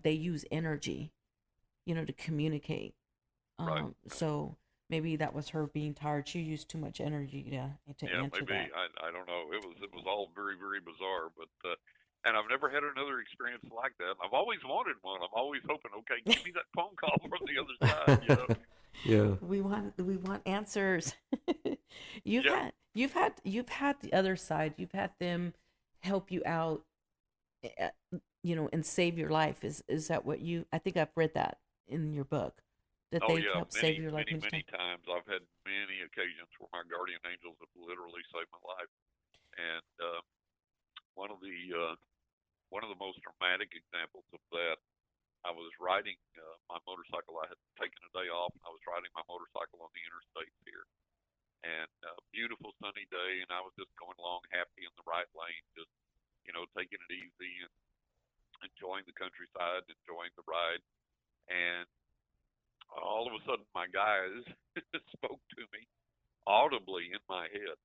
they use energy, to communicate. Right. So maybe that was her being tired. She used too much energy to answer maybe. that. I don't know. It was all very, very bizarre. But and I've never had another experience like that. I've always wanted one. I'm always hoping, okay, give me that phone call from the other side. Yeah. We want answers. You've had the other side. You've had them help you out and save your life. Is that what you? I think I've read that in your book, that Oh they've yeah, helped save your life many, many many times. times. I've had many occasions where my guardian angels have literally saved my life. And one of the one of the most dramatic examples of that, I was riding my motorcycle. I had taken a day off. I was riding my motorcycle on the interstate here, and beautiful sunny day, and I was just going along happy in the right lane, just taking it easy and enjoying the countryside, enjoying the ride. And all of a sudden, my guys spoke to me audibly in my head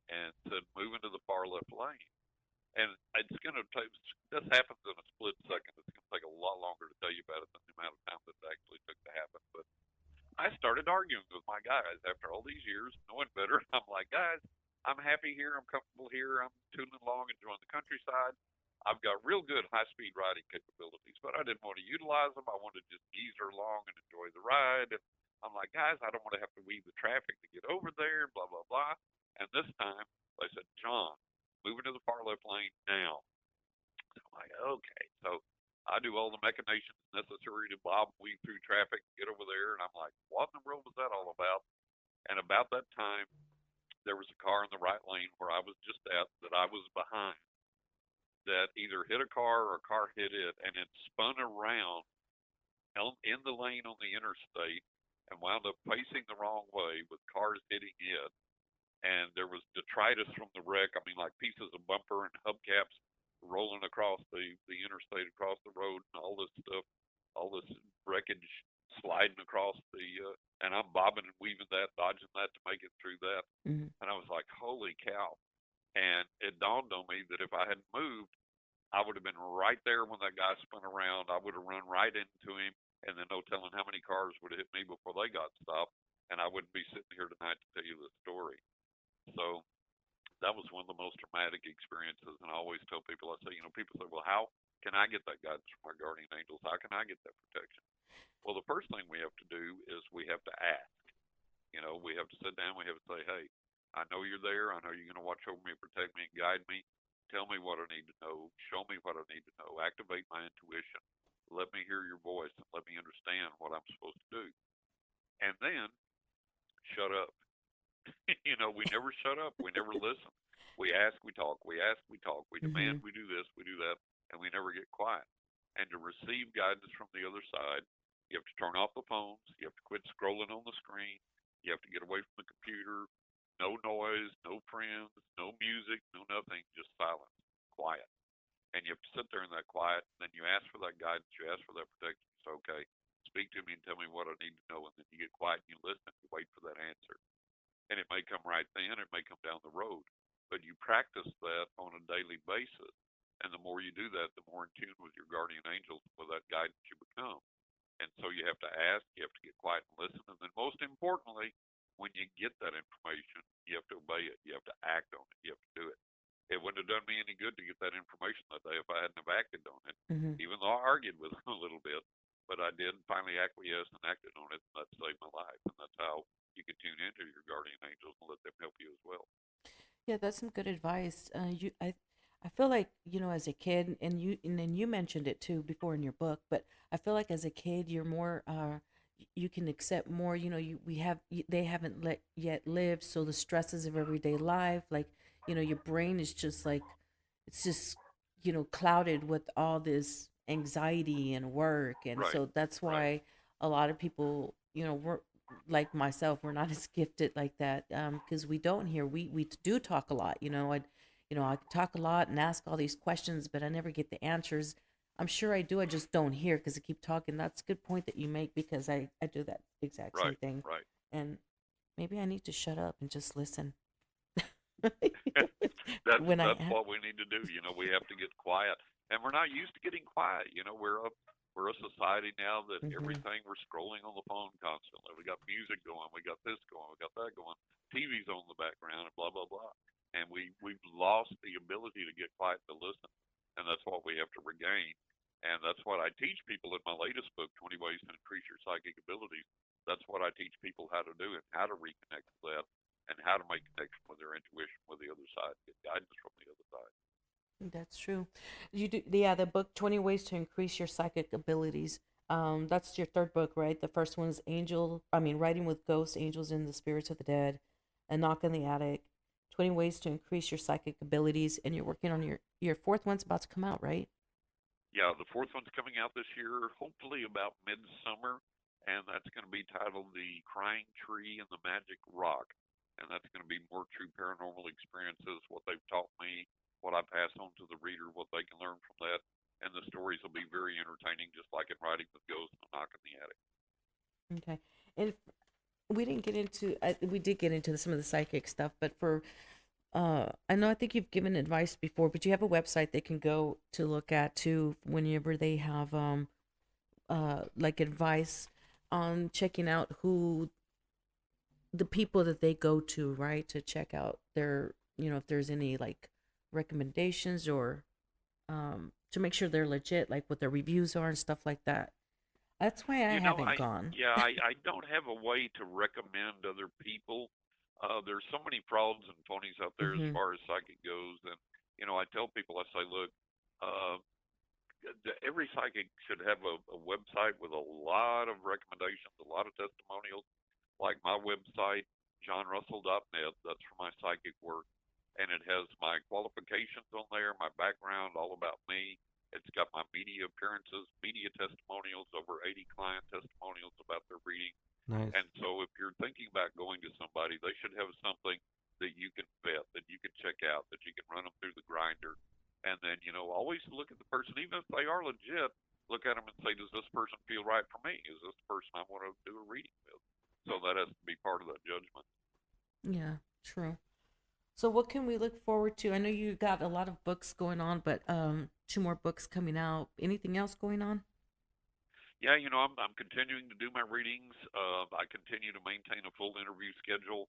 and said, "Move into the far left lane." And it's going to take, this happens in a split second. It's going to take a lot longer to tell you about it than the amount of time that it actually took to happen. But I started arguing with my guys after all these years, knowing better. I'm like, guys, I'm happy here. I'm comfortable here. I'm tooling along, enjoying the countryside. I've got real good high-speed riding capabilities, but I didn't want to utilize them. I wanted to just geezer along and enjoy the ride. And I'm like, guys, I don't want to have to weave the traffic to get over there, blah, blah, blah. And this time, they said, John, move into the far left lane now. I'm like, okay. So I do all the machinations necessary to bob and weave through traffic, get over there. And I'm like, what in the world was that all about? And about that time, there was a car in the right lane where I was just at that I was behind that either hit a car or a car hit it, and it spun around in the lane on the interstate and wound up facing the wrong way with cars hitting it. And there was detritus from the wreck. I mean, like pieces of bumper and hubcaps rolling across the interstate, across the road, and all this stuff, all this wreckage sliding across and I'm bobbing and weaving that, dodging that to make it through that. Mm-hmm. And I was like, holy cow. And it dawned on me that if I hadn't moved, I would have been right there when that guy spun around. I would have run right into him, and then no telling how many cars would have hit me before they got stopped, and I wouldn't be sitting here tonight to tell you the story. So that was one of the most traumatic experiences, and I always tell people, I say, people say, well, how can I get that guidance from our guardian angels? How can I get that protection? Well, the first thing we have to do is we have to ask. We have to sit down, we have to say, hey, I know you're there. I know you're going to watch over me, protect me, and guide me. Tell me what I need to know. Show me what I need to know. Activate my intuition. Let me hear your voice and let me understand what I'm supposed to do. And then shut up. We never shut up. We never listen. We ask, we talk. We ask, we talk. We demand, we do this, we do that, and we never get quiet. And to receive guidance from the other side, you have to turn off the phones. You have to quit scrolling on the screen. You have to get away from the computer. No noise, no friends, no music, no nothing, just silence, quiet. And you have to sit there in that quiet, and then you ask for that guidance, you ask for that protection. It's okay. Speak to me and tell me what I need to know, and then you get quiet and you listen, you wait for that answer. And it may come right then, it may come down the road, but you practice that on a daily basis. And the more you do that, the more in tune with your guardian angels, with that guidance you become. And so you have to ask, you have to get quiet and listen, and then most importantly, when you get that information, you have to obey it. You have to act on it. You have to do it. It wouldn't have done me any good to get that information that day if I hadn't have acted on it, even though I argued with them a little bit. But I did finally acquiesce and acted on it, and that saved my life. And that's how you can tune into your guardian angels and let them help you as well. Yeah, that's some good advice. I feel like as a kid, and you mentioned it too before in your book, but I feel like as a kid you're more you can accept more. They haven't yet lived, so the stresses of everyday life, like your brain is just like it's just clouded with all this anxiety and work, and Right. so that's Right. why a lot of people we're like myself, we're not as gifted like that because we don't hear. We do talk a lot. I talk a lot and ask all these questions, but I never get the answers. I'm sure I do. I just don't hear because I keep talking. That's a good point that you make because I do that exact same Right. thing. Right. And maybe I need to shut up and just listen. that's when that's what we need to do. We have to get quiet, and we're not used to getting quiet. We're a society now that everything we're scrolling on the phone constantly. We got music going, we got this going, we got that going. TV's on the background, and blah blah blah. And we've lost the ability to get quiet to listen, and that's what we have to regain. And that's what I teach people in my latest book, 20 Ways to Increase Your Psychic Abilities. That's what I teach people how to do and how to reconnect with that, and how to make connection with their intuition with the other side, get guidance from the other side. That's true. You do, yeah. The book 20 Ways to Increase Your Psychic Abilities. That's your third book, right? The first one is Writing with Ghosts, Angels, and the Spirits of the Dead, A Knock in the Attic, 20 Ways to Increase Your Psychic Abilities, and you're working on your fourth one's about to come out, right? Yeah, the fourth one's coming out this year, hopefully about midsummer, and that's going to be titled The Crying Tree and the Magic Rock. And that's going to be more true paranormal experiences, what they've taught me, what I pass on to the reader, what they can learn from that. And the stories will be very entertaining, just like in Writing with Ghosts and A Knock in the Attic. Okay. And we didn't get into, we did get into some of the psychic stuff, but I think you've given advice before, but you have a website they can go to look at too whenever they have like advice on checking out who the people that they go to, right? To check out their, if there's any like recommendations or to make sure they're legit, like what their reviews are and stuff like that. That's why I haven't gone. Yeah, I don't have a way to recommend other people. There's so many frauds and phonies out there as far as psychic goes. And, I tell people, I say, look, every psychic should have a website with a lot of recommendations, a lot of testimonials, like my website, johnrussell.net. That's for my psychic work. And it has my qualifications on there, my background, all about me. It's got my media appearances, media testimonials, over 80 client testimonials about their reading. Nice. And so if you're thinking about going to somebody, they should have something that you can vet, that you can check out, that you can run them through the grinder. And then, always look at the person, even if they are legit, look at them and say, does this person feel right for me? Is this the person I want to do a reading with? So that has to be part of that judgment. Yeah, true. So what can we look forward to? I know you got a lot of books going on, but 2 more books coming out. Anything else going on? Yeah, I'm continuing to do my readings. I continue to maintain a full interview schedule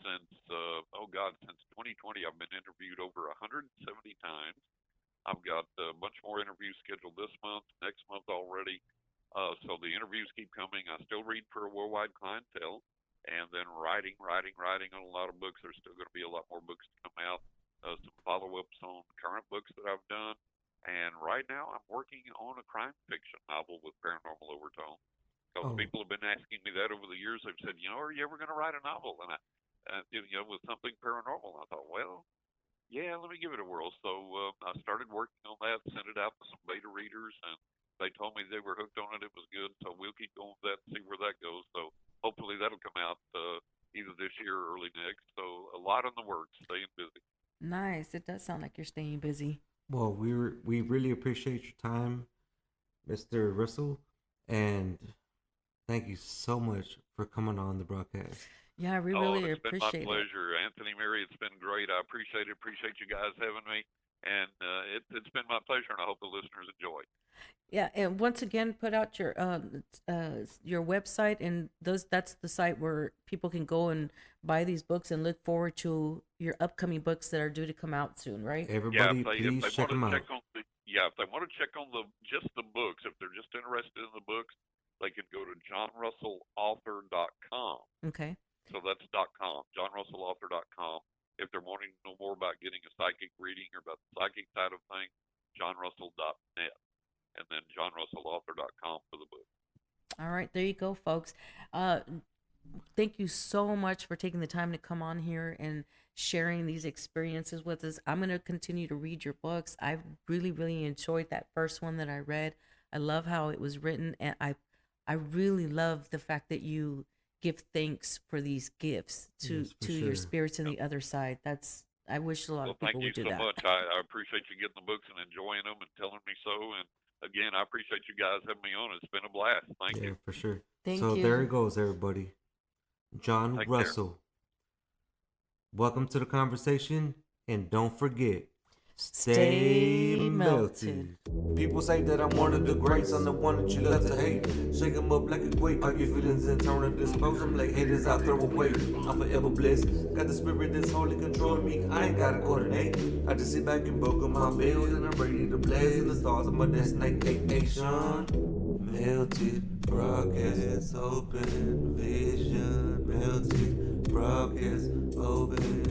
since 2020. I've been interviewed over 170 times. I've got a bunch more interviews scheduled this month, next month already. So the interviews keep coming. I still read for a worldwide clientele, and then writing on a lot of books. There's still going to be a lot more books to come out. Some follow-ups on current books that I've done. And right now I'm working on a crime fiction novel with paranormal overtone. Because people have been asking me that over the years. They've said, are you ever going to write a novel? And with something paranormal. I thought, well, yeah, let me give it a whirl. So I started working on that, sent it out to some beta readers, and they told me they were hooked on it. It was good. So we'll keep going with that and see where that goes. So hopefully that'll come out either this year or early next. So a lot in the works, staying busy. Nice. It does sound like you're staying busy. Well, we really appreciate your time, Mr. Russell, and thank you so much for coming on the broadcast. Yeah, we really it's appreciate it. It's been my pleasure. Anthony, Mary, it's been great. I appreciate it. Appreciate you guys having me. And it's been my pleasure, and I hope the listeners enjoy. Yeah, and once again, put out your website, and that's the site where people can go and buy these books and look forward to your upcoming books that are due to come out soon, right? Everybody, please check them out. If they want to check on just the books, if they're just interested in the books, they can go to johnrussellauthor.com. Okay. So that's .com, johnrussellauthor.com. If they're wanting to know more about getting a psychic reading or about the psychic side of things, johnrussell.net. And then johnrussellauthor.com for the book. All right, there you go, folks. Thank you so much for taking the time to come on here and sharing these experiences with us. I'm going to continue to read your books. I really, really enjoyed that first one that I read. I love how it was written, and I really love the fact that you give thanks for these gifts to your spirits on the other side. I wish a lot of people would do that. Thank you so much. I appreciate you getting the books and enjoying them and telling me so. And again, I appreciate you guys having me on. It's been a blast. Thank you. Yeah, for sure. Thank you. So there it goes, everybody. John Russell. Welcome to the conversation, and don't forget, stay melted. People say that I'm one of the greats, I'm the one that you love to hate. Shake 'em up like a quake, all your feelings and turn and dispose them like haters I throw away. I'm forever blessed, got the spirit that's wholly controlling me, I ain't gotta coordinate. I just sit back and buckle my belt and I'm ready to blast in the stars of my destination. Melted, broadcast open, vision, melted, broadcast open.